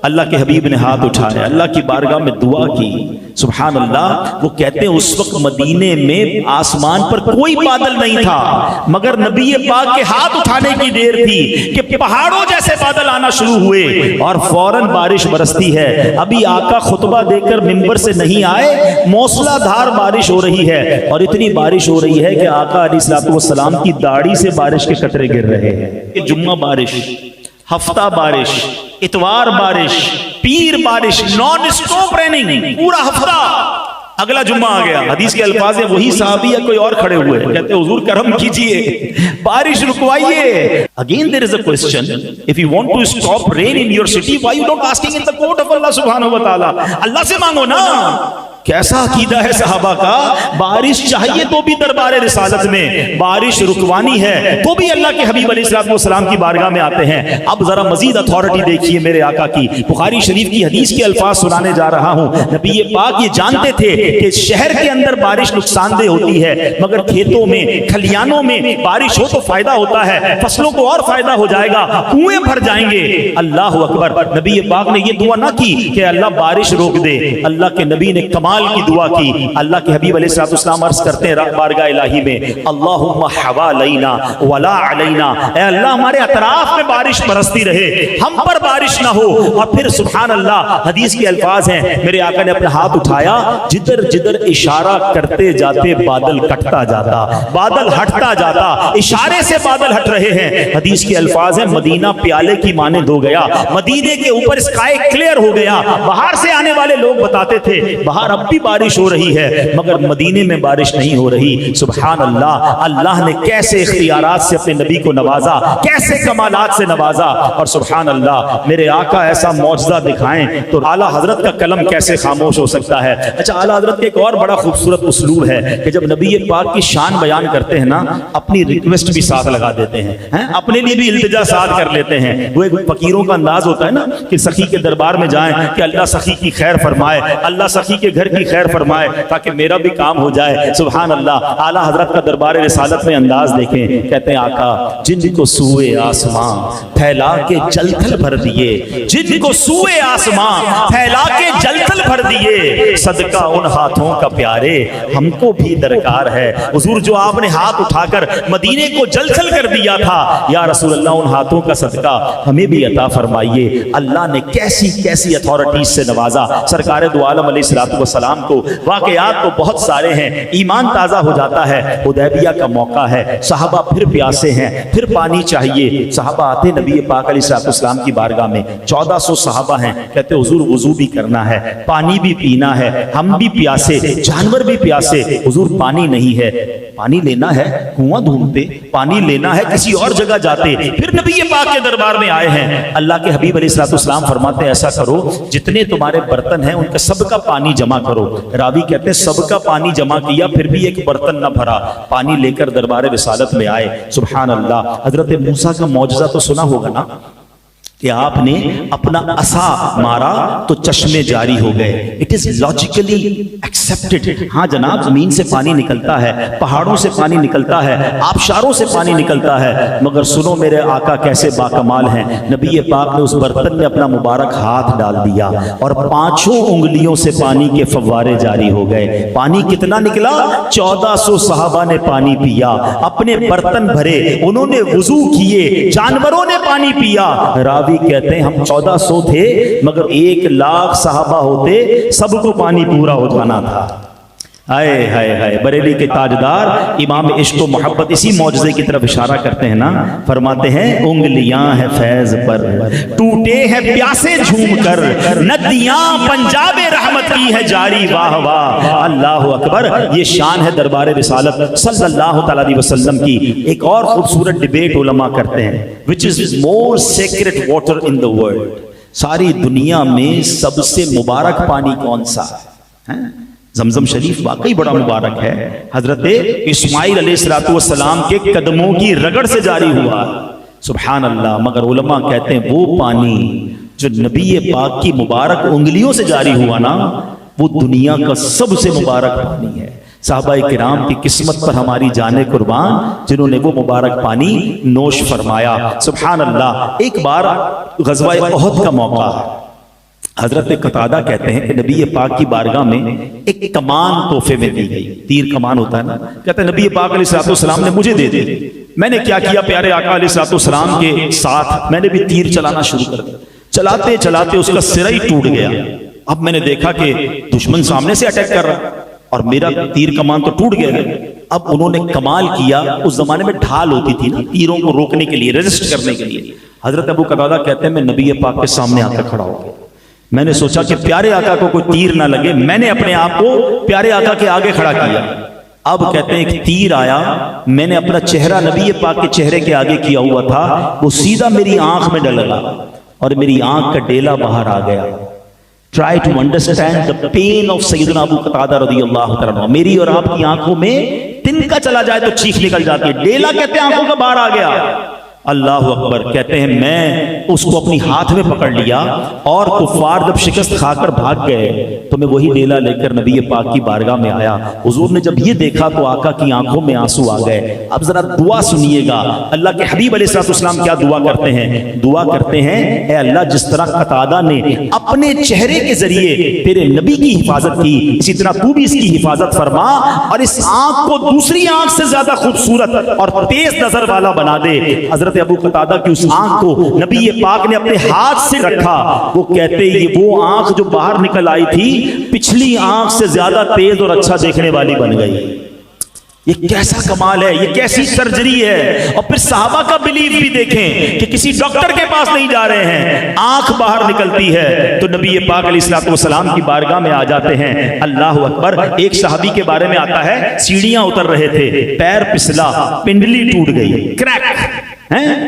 A: اللہ کے حبیب نے ہاتھ اٹھایا, اللہ کی بارگاہ میں دعا کی. سبحان اللہ. وہ کہتے ہیں اس وقت مدینے میں آسمان پر کوئی بادل نہیں تھا, مگر نبی پاک کے ہاتھ اٹھانے کی دیر تھی کہ پہاڑوں جیسے بادل آنا شروع ہوئے اور فوراً بارش برستی ہے. ابھی آقا خطبہ دے کر ممبر سے نہیں آئے, موسلا دھار بارش ہو رہی ہے, اور اتنی بارش ہو رہی ہے کہ آقا علیہ الصلوۃ والسلام کی داڑھی سے بارش کے قطرے گر رہے ہیں. جمعہ بارش, ہفتہ بارش, اتوار بارش, پیر بارش, نان اسٹاپ ریننگ پورا ہفتہ. اگلا جمعہ آ گیا, حدیث کے الفاظ ہیں وہی صحابی یا کوئی اور کھڑے ہوئے, کہتے ہیں حضور کرم کیجئے, بارش رکوائیے. Again there is a question, if you want to stop rain in your city, why you not asking in the court of Allah subhanahu wa ta'ala? اللہ سے مانگو نا. کیسا عقیدہ ہے صحابہ کا, بارش چاہیے تو بھی دربار رسالت میں, بارش رکوانی ہے تو بھی اللہ کے حبیب علیہ الصلوۃ والسلام کی بارگاہ میں آتے ہیں. اب ذرا مزید اتھارٹی دیکھیے میرے آقا کی. بخاری شریف کی حدیث کے الفاظ سنانے جا رہا ہوں. نبی پاک یہ جانتے تھے کہ شہر کے اندر بارش نقصان دہ ہوتی ہے, مگر کھیتوں میں کھلیانوں میں بارش ہو تو فائدہ ہوتا ہے, فصلوں کو اور فائدہ ہو جائے گا, کنویں بھر جائیں گے. اللہ اکبر. نبی پاک نے یہ دعا نہ کی کہ اللہ بارش روک دے, اللہ کے نبی نے کمال کی دعا کی. اللہ کے حبیب علیہ الصلوۃ والسلام عرض کرتے ہیں بارگاہ الہی میں, اللہم حوالینا ولا علینا, اے اللہ ہمارے اطراف میں بارش برستی رہے, ہم پر بارش نہ ہو. اور پھر سبحان اللہ حدیث کے الفاظ ہیں, میرے آقا نے اپنا ہاتھ اٹھایا, جدھر جدھر اشارہ کرتے جاتے بادل کٹتا جاتا, بادل ہٹتا جاتا, اشارے سے بادل ہٹ رہے ہیں. حدیث کے الفاظ ہیں مدینہ پیالے کی مانند ہو گیا, مدینے کے اوپر اسکائی کلیئر ہو گیا. باہر سے آنے والے لوگ بتاتے تھے باہر اب بھی بارش ہو رہی ہے, مگر مدینے میں بارش نہیں ہو رہی. سبحان اللہ. اللہ نے کیسے اختیارات سے اپنے نبی کو نوازا, کیسے کمالات سے نوازا. اور سبحان اللہ میرے آقا ایسا معجزہ دکھائیں تو اعلیٰ حضرت کا قلم کیسے خاموش ہو سکتا ہے. اچھا, اعلیٰ حضرت کے ایک اور بڑا خوبصورت اسلوب ہے کہ جب نبی پاک کی شان بیان کرتے ہیں نا, اپنی ریکویسٹ بھی ساتھ لگا دیتے ہیں, اپنے لیے بھی التجا ساتھ کر لیتے ہیں. وہ ایک فقیروں کا انداز ہوتا ہے نا کہ سخی کے دربار میں جائیں کہ اللہ سخی کی خیر فرمائے, اللہ سخی کے گھر کی خیر فرمائے تاکہ میرا بھی کام ہو جائے. سبحان اللہ. اعلیٰ حضرت کا دربار رسالت میں انداز دیکھیں, کہتے ہیں آقا جن کو سوئے آسمان پھیلا کے جل تھل بھر دیے, جن کو سوئے آسمان پھیلا کے جل تھل بھر دیے, صدقہ ان ہاتھوں کا پیارے ہم کو بھی درکار ہے. حضور جو آپ نے ہاتھ اٹھا کر مدینے کو جل تھل کر دیا تھا, یا رسول اللہ ان ہاتھوں کا صدقہ ہمیں بھی عطا فرمائیے. اللہ نے کیسی کیسی اتھارٹیز سے نوازا. سرکار دو عالم علیہ الصلوۃ والسلام کو واقعات تو بہت سارے ہیں, ایمان تازہ ہو جاتا ہے. حدیبیہ کا موقع ہے, صحابہ پھر پیاسے ہیں, پھر پانی چاہیے. صحابہ آتے نبی پاک علیہ الصلوۃ والسلام کی بارگاہ میں, 1400 صحابہ ہیں. کہتے حضور وضو بھی کرنا ہے, پانی بھی پینا ہے, ہم بھی پیاسے, جانور بھی پیاسے. حضور پانی نہیں ہے, پانی لینا ہے کنواں ڈھونڈتے, پانی لینا ہے کسی اور جگہ جاتے. پھر نبی پاک کے دربار میں آئے ہیں. اللہ کے حبیب علیہ الصلوۃ والسلام فرماتے ہیں ایسا کرو, جتنے تمہارے برتن ہیں ان کا سب کا پانی جمع کرو. راوی کہتے ہیں سب کا پانی جمع کیا, پھر بھی ایک برتن نہ بھرا. پانی لے کر دربار رسالت میں آئے. سبحان اللہ. حضرت موسیٰ کا معجزہ تو سنا ہوگا نا کہ آپ نے اپنا عصا مارا تو چشمے جاری ہو گئے. It is logically expected. ہاں جناب, زمین سے پانی نکلتا ہے, پہاڑوں سے پانی نکلتا ہے, آبشاروں سے پانی نکلتا ہے, مگر سنو میرے آقا کیسے باکمال ہیں. نبی پاک نے اس برتن میں اپنا مبارک ہاتھ ڈال دیا اور 5 انگلیوں سے پانی کے فوارے جاری ہو گئے. پانی کتنا نکلا؟ 1400 صحابہ نے پانی پیا, اپنے برتن بھرے, انہوں نے وضو کیے, جانوروں نے پانی پیا. راوی کہتے ہیں ہم 1400 تھے, مگر 1,00,000 صحابہ ہوتے, سب کو پانی پورا ہو جانا تھا. ہائے ہائے ہائے. بریلی کے تاجدار امام عشق و محبت اسی معجزے کی طرف اشارہ کرتے ہیں نا, فرماتے ہیں انگلیاں ہیں فیض پر, ٹوٹے ہیں پیاسے جھوم کر, ندیاں پنجاب رحمت کی ہے جاری. واہ واہ, اللہ اکبر. یہ شان ہے دربار رسالت صلی اللہ تعالی علیہ وسلم کی. ایک اور خوبصورت ڈیبیٹ علماء کرتے ہیں, which is more sacred water in the world. ساری دنیا میں سب سے مبارک پانی کون سا ہے؟ زمزم شریف واقعی بڑا مبارک ہے. حضرت اسماعیل علیہ الصلوۃ والسلام کے قدموں کی رگڑ سے جاری ہوا. سبحان اللہ. مگر علماء کہتے ہیں وہ پانی جو نبی پاک کی مبارک انگلیوں سے جاری ہوا نا, وہ دنیا کا سب سے مبارک پانی ہے. صحابہ کرام کی قسمت پر ہماری جانیں قربان جنہوں نے وہ مبارک پانی نوش فرمایا. سبحان اللہ. ایک بار غزوہ احد کا موقع ہے. حضرت قتادہ کہتے ہیں کہ نبی پاک کی بارگاہ میں ایک کمان تحفے میں دی گئی. تیر کمان ہوتا ہے نا. کہتے ہیں نبی پاک علیہ السلام نے مجھے دے دی. میں نے کیا کیا, پیارے آقا علیہ السلام کے ساتھ میں نے بھی تیر چلانا شروع کر دیا. چلاتے چلاتے اس کا سرا ہی ٹوٹ گیا. اب میں نے دیکھا کہ دشمن سامنے سے اٹیک کر رہا اور میرا تیر کمان تو ٹوٹ گیا. اب انہوں نے کمال کیا, اس زمانے میں ڈھال ہوتی تھی نا تیروں کو روکنے کے لیے, ریزسٹ کرنے کے لیے. حضرت ابو قتادہ کہتے ہیں میں نبی پاک کے سامنے آ کر کھڑا ہو گیا. میں نے سوچا کہ پیارے آقا کو کوئی تیر نہ لگے, میں نے اپنے آپ کو پیارے آقا کے آگے کھڑا کیا. اب کہتے ہیں ایک تیر آیا, میں نے اپنا چہرہ نبی پاک کے چہرے کے آگے کیا ہوا تھا, وہ سیدھا میری آنکھ میں ڈلا اور میری آنکھ کا ڈیلا باہر آ گیا. Try to understand the pain of سیدنا ابو قتادہ رضی اللہ تعالیٰ. میری اور آپ کی آنکھوں میں تنکا چلا جائے تو چیخ نکل جاتی ہے. ڈیلا کہتے ہیں آنکھوں کا باہر آ گیا. اللہ اکبر. کہتے ہیں میں اس کو اپنی ہاتھ میں پکڑ لیا اور کفار جب شکست کھا کر بھاگ گئے تو میں وہی ڈیلا لے کر نبی پاک کی بارگاہ میں آیا. حضور نے جب یہ دیکھا تو آقا کی آنکھوں میں آنسو آ گئے. اب ذرا دعا سنیے گا. اللہ کے حبیب علیہ السلام کیا دعا کرتے ہیں؟ دعا کرتے ہیں اے اللہ جس طرح قتادہ نے اپنے چہرے کے ذریعے تیرے نبی کی حفاظت کی, اسی طرح تو بھی اس کی حفاظت فرما اور اس آنکھ کو دوسری آنکھ سے زیادہ خوبصورت اور تیز نظر والا بنا دے. حضرت ابو قتادہ کی اس آنکھ کو نبی پاک نے اپنے ہاتھ سے رکھا. وہ کہتے یہ وہ آنکھ جو باہر نکل آئی تھی پچھلی آنکھ سے زیادہ تیز اور اچھا دیکھنے والی بن گئی. یہ کیسا کمال ہے, یہ کیسی سرجری ہے. اور پھر صحابہ کا بلیف بھی دیکھیں کہ کسی ڈاکٹر کے پاس نہیں جا رہے ہیں, آنکھ باہر نکلتی ہے تو نبی پاک علیہ السلام کی بارگاہ میں آ جاتے ہیں. اللہ اکبر. ایک صحابی کے بارے میں آتا ہے سیڑھیاں اتر رہے تھے, پیر پسلا, پنڈلی ٹوٹ گئی, کریک.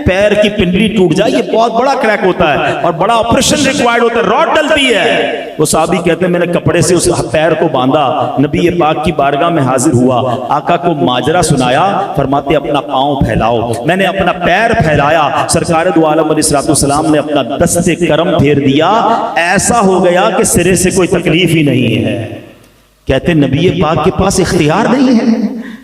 A: پیر کی پنڈلی ٹوٹ جائے یہ بہت بڑا کریک ہوتا ہے اور بڑا آپریشن ریکوائرڈ ہوتا ہے, راڈ ڈلتی ہے. وہ صحابی کہتے ہیں میں نے کپڑے سے اس پیر کو باندھا, نبی پاک کی بارگاہ میں حاضر ہوا, آقا کو ماجرا سنایا. فرماتے اپنا پاؤں پھیلاؤ. میں نے اپنا پیر پھیلایا, سرکار دو عالم علیہ السلام نے اپنا دست کرم پھیر دیا. ایسا ہو گیا کہ سرے سے کوئی تکلیف ہی نہیں ہے. کہتے نبی پاک کے پاس اختیار نہیں ہے,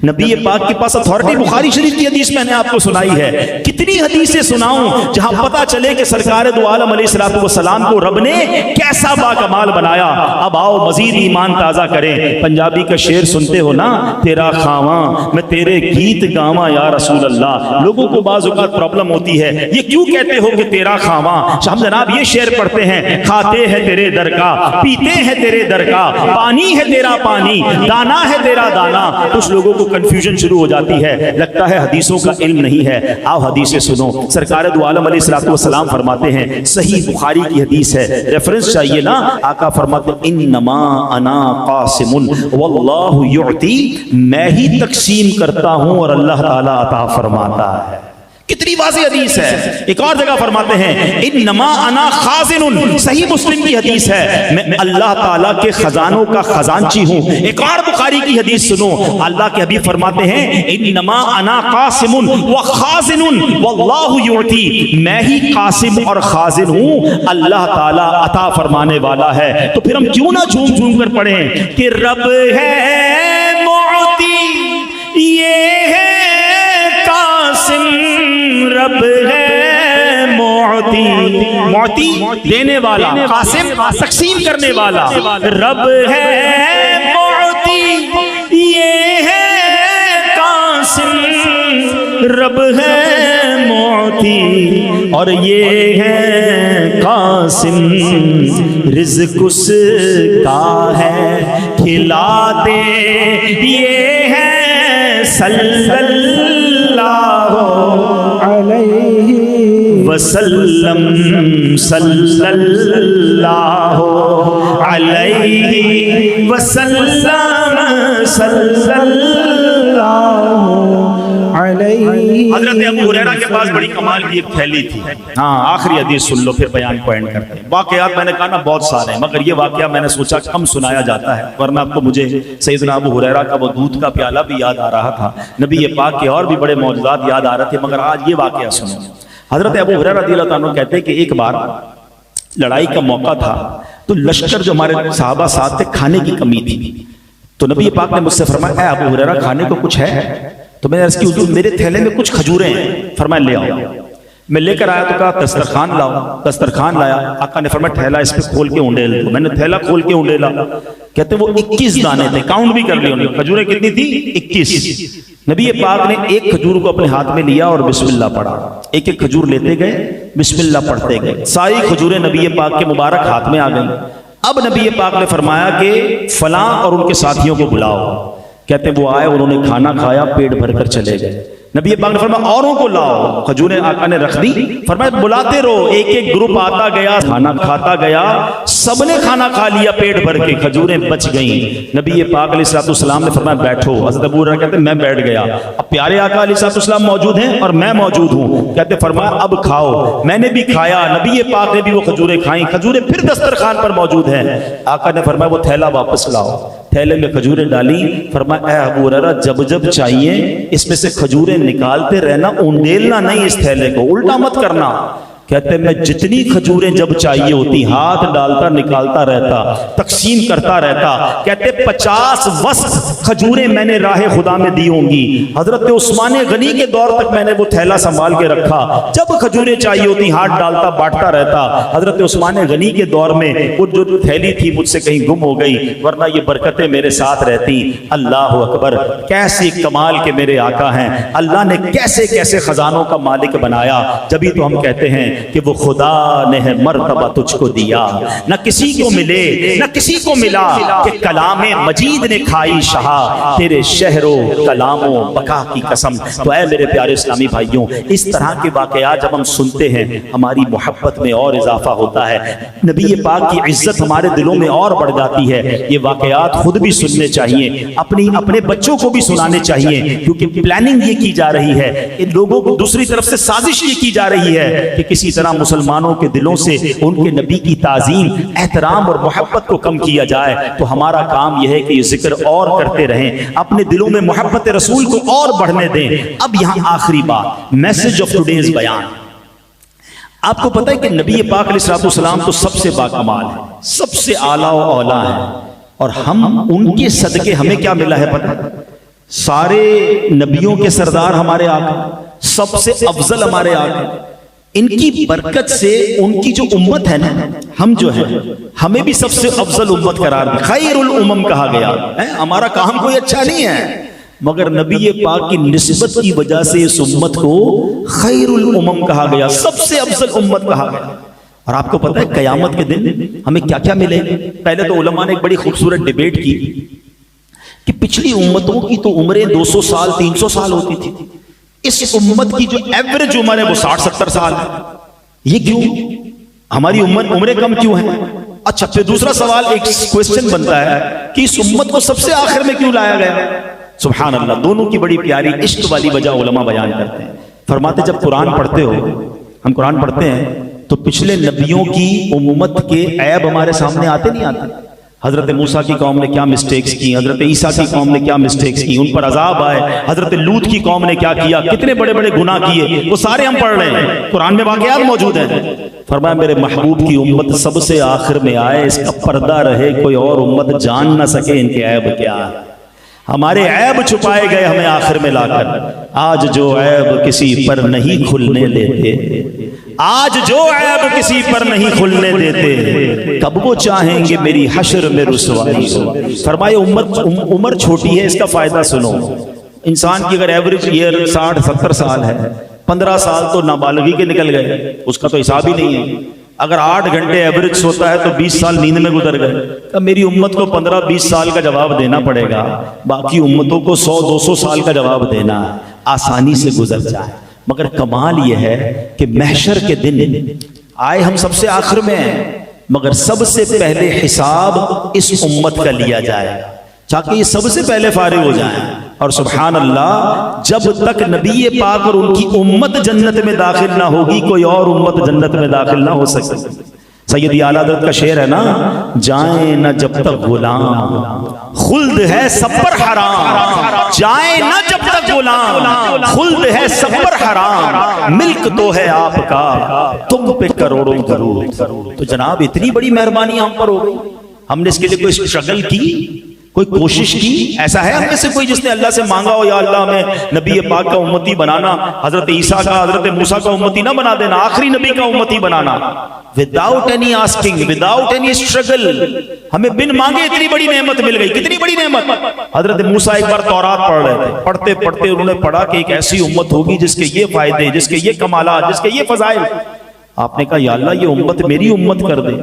A: نبی پاک کے پاس اتھارٹی. بخاری شریف کی حدیث میں نے آپ کو سنائی ہے. کتنی حدیثیں سناؤں جہاں پتہ چلے کہ سرکار دو عالم علیہ السلام کو رب نے کیسا با کمال بنایا. اب آؤ مزید ایمان تازہ کریں. پنجابی کا شعر سنتے ہو نا, تیرا خواہاں میں تیرے گیت گاواں یا رسول اللہ. لوگوں کو بعض اوقات پرابلم ہوتی ہے یہ کیوں کہتے ہو کہ تیرا خواہاں. ہم جناب یہ شعر پڑھتے ہیں, کھاتے ہیں تیرے در کا, پیتے ہیں تیرے در کا, پانی ہے تیرا پانی, دانا ہے تیرا دانا. کچھ لوگوں کو کنفیوژن شروع ہو جاتی ہے, لگتا ہے حدیثوں کا علم نہیں ہے. آؤ حدیثیں سنو. سرکار دو عالم علیہ السلام فرماتے ہیں, صحیح بخاری کی حدیث ہے, ریفرنس چاہیے نا. آقا فرماتے انما انا قاسم واللہ یعطی, میں ہی تقسیم کرتا ہوں اور اللہ تعالی عطا فرماتا ہے. کتنی واضح حدیث ہے. ایک اور جگہ فرماتے ہیں انما انا خازن, صحیح مسلم کی حدیث ہے, میں اللہ تعالیٰ کے خزانوں کا خزانچی ہوں. ایک اور بخاری کی حدیث سنو, اللہ کے حبیب فرماتے ہیں انما انا قاسم وخازن واللہ یعطی, میں ہی قاسم اور خازن ہوں, اللہ تعالیٰ عطا فرمانے والا ہے. تو پھر ہم کیوں نہ جھوم جھوم کر پڑھیں کہ رب ہے معطی, یہ ہے قاسم, رب ہے معطی, معطی دینے والا, قاسم تقسیم کرنے والا. رب ہے معطی, یہ ہے قاسم, رب ہے معطی اور یہ ہے قاسم. رزق اس کا ہے کھلا دے, یہ ہے صلی اللہ علیہ وسلم, صلی اللہ علیہ وسلم, صلی اللہ علیہ. حضرت ابو ہریرہ کے پاس بڑی کمال کی ایک تھیلی تھی. ہاں آخری حدیث سن لو پھر بیان کو اینڈ کرتے ہیں. واقعات میں نے کہا نا بہت سارے ہیں, مگر یہ واقعہ میں نے سوچا کم سنایا جاتا ہے, ورنہ اب تو مجھے سیدنا ابو ہریرہ کا وہ دودھ کا پیالہ بھی یاد آ رہا تھا, نبی پاک کے اور بھی بڑے معجزات یاد آ رہے تھے, مگر آج یہ واقعہ سنو. حضرت ابو ہریرہ رضی اللہ عنہ کہتے ہیں کہ ایک بار لڑائی کا موقع تھا تو لشکر جو ہمارے صحابہ ساتھ تھے کھانے کی کمی تھی, تو نبی پاک نے مجھ سے فرمایا اے ابو ہریرہ کھانے کو کچھ ہے؟ تو میں نے عرض کی حضور میرے تھیلے میں کچھ کھجوریں ہیں. فرمایا لے آؤ. میں لے کر آیا تو کہا دسترخوان لاؤ. دسترخوان لایا. آقا نے فرمایا تھیلا اس پہ کھول کے اونڈیل دو. میں نے تھیلا کھول کے اونڈیلا. کہتے وہ 21 دانے تھے, کاؤنٹ بھی کر لی انہوں نے. کھجوریں کتنی تھی؟ 21. نبی پاک نے ایک کھجور کو اپنے ہاتھ میں لیا اور بسم اللہ پڑھا. ایک ایک کھجور لیتے گئے, بسم اللہ پڑھتے گئے. ساری کھجوریں نبی پاک کے مبارک ہاتھ میں آ گئیں. اب نبی پاک نے فرمایا کہ فلاں اور ان کے ساتھیوں کو بلاؤ. کہتے وہ آئے, انہوں نے کھانا کھایا, پیٹ بھر کر چلے گئے. نبی پاک نے فرمایا اوروں کو لاؤ. کھجوریں آقا نے رکھ دی. فرمایا بلاتے رہو. ایک ایک گروپ آتا گیا, کھانا کھاتا گیا. سب نے کھانا کھا لیا پیٹ بھر کے, کھجوریں بچ گئیں. نبی پاک علیہ الصلوۃ والسلام نے فرمایا بیٹھو. حضرت ابو ہریرہ کہتے میں بیٹھ گیا. اب پیارے آقا علیہ الصلوۃ والسلام موجود ہیں اور میں موجود ہوں. کہتے فرمایا اب کھاؤ. میں نے بھی کھایا, نبی پاک نے بھی وہ کھجوریں کھائیں. کھجوریں پھر دسترخوان پر موجود ہیں. آقا نے فرمایا وہ تھیلا واپس لاؤ. تھیلے میں کھجوریں ڈالی. فرمایا اے ابو ہریرہ جب جب چاہیے اس میں سے کھجوریں نکالتے رہنا, اونڈیلنا نہیں اس تھیلے کو, الٹا مت کرنا. کہتے میں جتنی کھجوریں جب چاہیے ہوتی ہاتھ ڈالتا نکالتا رہتا, تقسیم کرتا رہتا. کہتے 50 وسق کھجوریں میں نے راہ خدا میں دی ہوں گی. حضرت عثمان غنی کے دور تک میں نے وہ تھیلا سنبھال کے رکھا. جب کھجوریں چاہیے ہوتی ہاتھ ڈالتا بانٹتا رہتا. حضرت عثمان غنی کے دور میں وہ جو تھیلی تھی مجھ سے کہیں گم ہو گئی, ورنہ یہ برکتیں میرے ساتھ رہتی. اللہ اکبر, کیسے کمال کے میرے آقا ہیں. اللہ نے کیسے کیسے خزانوں کا مالک بنایا. جبھی تو ہم کہتے ہیں کہ وہ خدا نے ہے مرتبہ تجھ کو دیا, نہ کسی کو ملے نہ کسی کو ملا, کہ کلام مجید نے کھائی شہا تیرے شہر و کلام و بقا کی قسم. تو اے میرے پیارے اسلامی بھائیوں, اس طرح کے واقعات جب ہم سنتے ہیں ہماری محبت میں اور اضافہ ہوتا ہے, نبی پاک کی عزت ہمارے دلوں میں اور بڑھ جاتی ہے. یہ واقعات خود بھی سننے چاہیے, اپنے بچوں کو بھی سنانے چاہیے, کیونکہ پلاننگ یہ کی جا رہی ہے, ان لوگوں کو دوسری طرف سے سازش یہ کی جا رہی ہے کہ کسی طرح مسلمانوں کے دلوں سے ان کے نبی کی تعظیم, احترام اور محبت کو کم کیا جائے. تو ہمارا کام یہ ہے کہ یہ ذکر اور کرتے رہیں, اپنے دلوں میں محبت رسول کو اور بڑھنے دیں. اب یہاں آخری بات, میسج آف ٹوڈیز بیان. آپ کو پتہ ہے کہ نبی پاک علیہ الصلوۃ والسلام تو سب سے باکمال ہے, سب سے اعلیٰ و اولیٰ ہے, اور ہم ان کے صدقے ہمیں کیا ملا ہے پتہ ہے؟ سارے نبیوں کے سردار ہمارے آقا, سب سے افضل ہمارے آقا. ان کی برکت سے ان کی جو امت ہے نا, ہم جو ہیں ہمیں بھی سب سے افضل امت قرار دی. خیر الامم کہا گیا. ہمارا کام کوئی اچھا نہیں ہے, مگر نبی پاک کی نسبت کی وجہ سے اس امت کو خیر الامم کہا گیا, سب سے افضل امت کہا گیا. اور آپ کو پتہ ہے قیامت کے دن ہمیں کیا کیا ملے. پہلے تو علماء نے ایک بڑی خوبصورت ڈیبیٹ کی کہ پچھلی امتوں کی تو عمریں 200 سال 300 سال ہوتی تھی, اس امت کی جو ایوریج عمر ہے وہ 60-70 سال ہے. یہ کیوں؟ ہماری عمریں کم کیوں ہیں؟ اچھا, پھر دوسرا سوال ایک کوسچن بنتا ہے کہ اس امت کو سب سے آخر میں کیوں لایا گیا؟ سبحان اللہ, دونوں کی بڑی پیاری عشق والی وجہ علماء بیان کرتے ہیں. فرماتے جب قرآن پڑھتے ہو, ہم قرآن پڑھتے ہیں تو پچھلے نبیوں کی امت کے عیب ہمارے سامنے آتے نہیں آتے. حضرت موسیٰ کی قوم نے کیا مسٹیکس کی, حضرت عیسیٰ کی قوم نے کیا مسٹیکس کی, ان پر عذاب آئے. حضرت لوط کی قوم نے کیا کیا, کتنے بڑے بڑے گناہ کیے, وہ سارے ہم پڑھ رہے ہیں, قرآن میں واقعات موجود ہیں. فرمایا میرے محبوب کی امت سب سے آخر میں آئے, اس کا پردہ رہے, کوئی اور امت جان نہ سکے ان کے عیب کیا. ہمارے عیب چھپائے گئے ہمیں آخر میں لا کر. آج جو عیب کسی پر نہیں کھلنے دیتے, آج جو عیب کسی پر نہیں کھلنے دیتے, کب وہ چاہیں گے میری حشر میں رسوائی ہو. فرمائے عمر چھوٹی ہے, اس کا فائدہ سنو. انسان کی اگر ایوریج ایئر 60-70 سال ہے, 15 سال تو نابالغی کے نکل گئے, اس کا تو حساب ہی نہیں ہے. اگر 8 گھنٹے ایوریج سوتا ہے تو 20 سال نیند میں گزر گئے. اب میری امت کو 15-20 سال کا جواب دینا پڑے گا, باقی امتوں کو 100-200 سال کا جواب دینا آسانی سے گزر جائے. مگر کمال یہ ہے کہ محشر کے دن آئے ہم سب سے آخر میں ہیں, مگر سب سے پہلے حساب اس امت کا لیا جائے تاکہ یہ سب سے پہلے فارغ ہو جائیں. اور سبحان اللہ, جب تک نبی پاک اور ان کی امت جنت میں داخل نہ ہوگی, کوئی اور امت جنت میں داخل نہ ہو سکے. سیدی اعلیٰ حضرت کا شعر ہے نا, جائیں نہ جب تک غلام خلد ہے سب پر حرام, جائیں نہ جب تک غلام خلد ہے سب پر حرام, ملک تو ہے آپ کا تم پہ کروڑوں درود. تو جناب اتنی بڑی مہربانی ہم پر ہو گئی, ہم نے اس کے لیے کوئی اسٹرگل کی, کوئی کوشش کی؟ ایسا ہے ہم میں سے کوئی جس نے اللہ سے مانگا ہو یا اللہ ہمیں نبی پاک کا امتی بنانا، حضرت عیسیٰ کا حضرت موسیٰ کا امتی نہ بنا دینا، آخری نبی کا امتی بنانا، without any asking, without any struggle, ہمیں بن مانگے اتنی بڑی نعمت مل گئی. کتنی بڑی نعمت. حضرت موسیٰ ایک بار تورات پڑھ رہے تھے، پڑھتے پڑھتے انہوں نے پڑھا کہ ایک ایسی امت ہوگی جس کے یہ فائدے، جس کے یہ کمالات، جس کے یہ فضائل. آپ نے کہا یا اللہ یہ امت میری امت کر دے.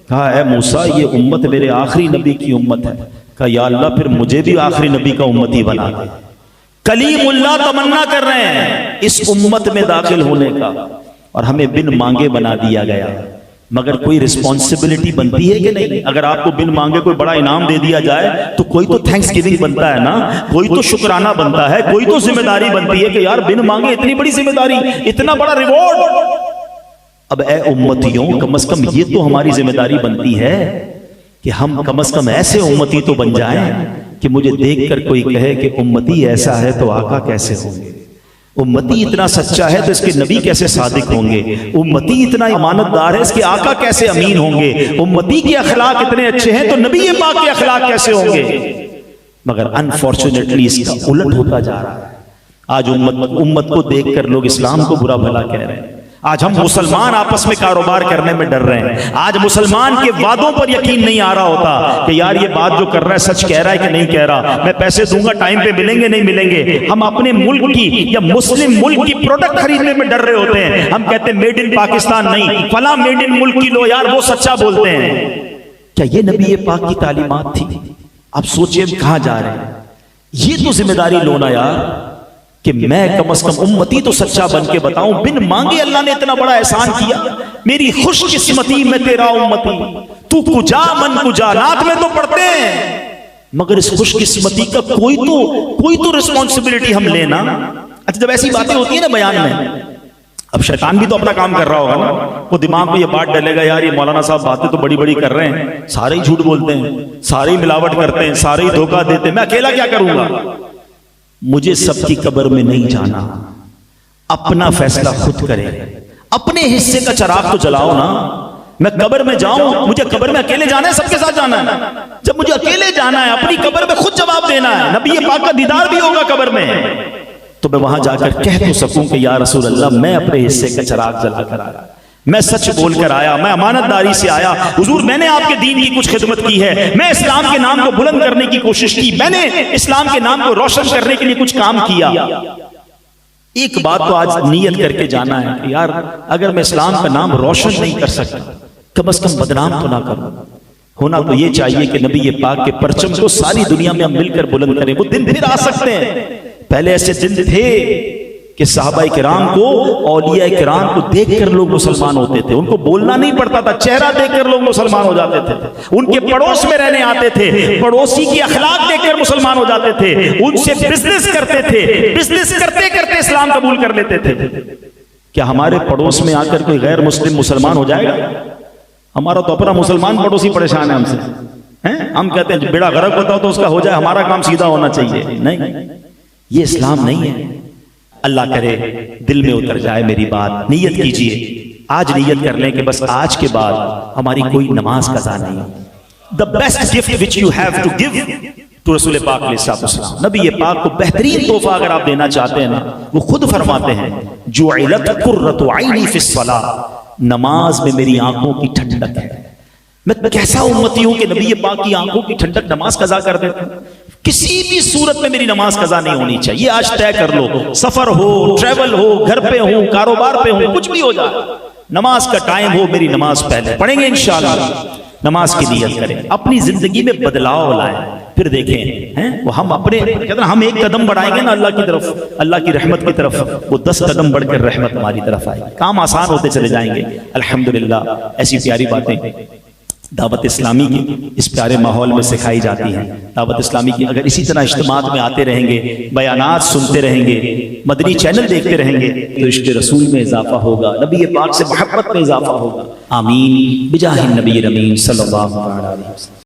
A: کہا اے موسیٰ یہ امت میرے آخری نبی کی امت ہے. کہا یا اللہ پھر مجھے بھی آخری نبی کا امتی بنا دے. کلیم اللہ تمنا کر رہے ہیں اس امت میں داخل ہونے کا، اور ہمیں بن مانگے بنا دیا گیا. مگر کوئی رسپانسبلٹی بنتی ہے کہ نہیں؟ اگر آپ کو بن مانگے کوئی بڑا انعام دے دیا جائے تو کوئی تو تھینکس گیونگ بنتا ہے نا، کوئی تو شکرانہ بنتا ہے، کوئی تو ذمہ داری بنتی ہے کہ یار بن مانگے اتنی بڑی ذمہ داری، اتنا بڑا ریوارڈ. اب اے امتیوں کم از کم یہ تو ہماری ذمہ داری بنتی ہے کہ ہم کم از کم ایسے امتی تو بن جائیں کہ مجھے دیکھ کر کوئی کہے کہ امتی ایسا ہے تو آقا کیسے ہوں گے، امتی اتنا سچا ہے تو اس کے نبی کیسے صادق ہوں گے، امتی اتنا امانت دار ہے اس کے آقا کیسے امین ہوں گے، امتی کے اخلاق اتنے اچھے ہیں تو نبی پاک کے اخلاق کیسے ہوں گے. مگر انفارچونیٹلی اس کا الٹ ہوتا جا رہا ہے. آج امت کو دیکھ کر لوگ اسلام کو برا بھلا کہہ رہے ہیں. آج ہم مسلمان آپس میں کاروبار کرنے میں ڈر رہے ہیں. آج مسلمان کے وعدوں پر یقین نہیں آ رہا ہوتا کہ یار یہ بات جو کر رہا ہے سچ کہہ رہا ہے کہ نہیں کہہ رہا، میں پیسے دوں گا ٹائم پہ ملیں گے نہیں ملیں گے. ہم اپنے ملک کی یا مسلم ملک کی پروڈکٹ خریدنے میں ڈر رہے ہوتے ہیں. ہم کہتے ہیں میڈ ان پاکستان نہیں، فلاں میڈ ان ملک کی لو یار وہ سچا بولتے ہیں. کیا یہ نبی پاک کی تعلیمات تھی؟ اب سوچئے ہم کہاں جا رہے ہیں. یہ تو ذمہ داری لونا یار کہ میں کم از کم امتی تو سچا بن کے بتاؤں. بن مانگے اللہ نے اتنا بڑا احسان کیا، میری خوش قسمتی میں تیرا امتی، تو کجا من کجا، نعت میں تو پڑھتے ہیں مگر اس خوش قسمتی کا کوئی تو رسپانسبلٹی ہم لینا. اچھا جب ایسی باتیں ہوتی ہیں نا بیان میں، اب شیطان بھی تو اپنا کام کر رہا ہوگا نا، وہ دماغ میں یہ بات ڈلے گا یار یہ مولانا صاحب باتیں تو بڑی بڑی کر رہے ہیں، سارے ہی جھوٹ بولتے ہیں، سارے ہی ملاوٹ کرتے ہیں، سارے ہی دھوکہ دیتے ہیں، میں اکیلا کیا کروں گا. مجھے سب کی قبر میں نہیں جانا، اپنا فیصلہ خود کرے. اپنے حصے کا چراغ تو جلاؤ نا. میں قبر میں جاؤں، مجھے قبر میں اکیلے جانا ہے سب کے ساتھ جانا ہے؟ جب مجھے اکیلے جانا ہے اپنی قبر میں خود جواب دینا ہے. نبی پاک کا دیدار بھی ہوگا قبر میں تو میں وہاں جا کر کہہ تو سکوں کہ یا رسول اللہ میں اپنے حصے کا چراغ جلا کر آیا، میں سچ بول کر آیا، میں امانت داری سے آیا. حضور میں نے آپ کے دین کی کچھ خدمت کی ہے، میں اسلام کے نام کو بلند کرنے کی کوشش کی، میں نے اسلام کے نام کو روشن کرنے کے لیے کچھ کام کیا. ایک بات تو آج نیت کر کے جانا ہے کہ یار اگر میں اسلام کا نام روشن نہیں کر سکتا کم از کم بدنام تو نہ کروں. ہونا تو یہ چاہیے کہ نبی پاک کے پرچم کو ساری دنیا میں ہم مل کر بلند کریں. وہ دن پھر آ سکتے ہیں. پہلے ایسے دن تھے کہ صحابہ کرام کو، اولیاء کرام کو دیکھ کر لوگ مسلمان ہوتے تھے. ان کو بولنا نہیں پڑتا تھا، چہرہ دیکھ کر لوگ مسلمان ہو جاتے تھے. ان کے پڑوس میں رہنے آتے تھے، پڑوسی کی اخلاق دیکھ کر مسلمان ہو جاتے تھے. ان سے بزنس کرتے تھے، بزنس کرتے کرتے اسلام قبول کر لیتے تھے. کیا ہمارے پڑوس میں آ کر کوئی غیر مسلم مسلمان ہو جائے گا؟ ہمارا تو اپنا مسلمان پڑوسی پریشان ہے ہم سے. ہم کہتے ہیں بیڑا غرق ہوتا ہو تو اس کا ہو جائے، ہمارا کام سیدھا ہونا چاہیے. نہیں، یہ اسلام نہیں ہے. اللہ کرے دل میں اتر جائے میری بات. نیت کیجئے، آج نیت کر لیں کہ بس آج کے بعد ہماری کوئی نماز قضا نہیں. The best gift which you have to give to رسول پاک علیہ السلام، نبی پاک کو بہترین تحفہ اگر آپ دینا چاہتے ہیں نا، وہ خود فرماتے ہیں جعلت قرۃ عینی فی الصلاۃ، نماز میں میری آنکھوں کی ٹھنڈک ہے. میں کیسا امتی ہوں کہ نبی پاک کی آنکھوں کی ٹھنڈک نماز قضا کر دیتا ہوں. کسی بھی صورت میں میری نماز قضا نہیں ہونی چاہیے. آج طے کر لو، سفر ہو، ٹریول ہو، گھر پہ ہوں، کاروبار پہ ہوں، کچھ بھی ہو جائے، نماز کا ٹائم ہو میری نماز پہلے پڑھیں گے انشاءاللہ. نماز کی نیت کریں، اپنی زندگی میں بدلاؤ لائیں، پھر دیکھیں وہ ہم اپنے کہتے ہیں ہم ایک قدم بڑھائیں گے نا اللہ کی طرف، اللہ کی رحمت کی طرف، وہ 10 قدم بڑھ کر رحمت ہماری طرف آئے. کام آسان ہوتے چلے جائیں گے. الحمدللہ ایسی پیاری باتیں دعوت اسلامی کی اس پیارے ماحول میں سکھائی جاتی ہیں. دعوت اسلامی کی اگر اسی طرح اجتماعات میں آتے رہیں گے، بیانات سنتے رہیں گے، مدنی چینل دیکھتے رہیں گے تو عشق رسول میں اضافہ ہوگا، نبی پاک سے محبت میں اضافہ ہوگا. آمین بجاہ النبی الامین صلی اللہ علیہ وسلم.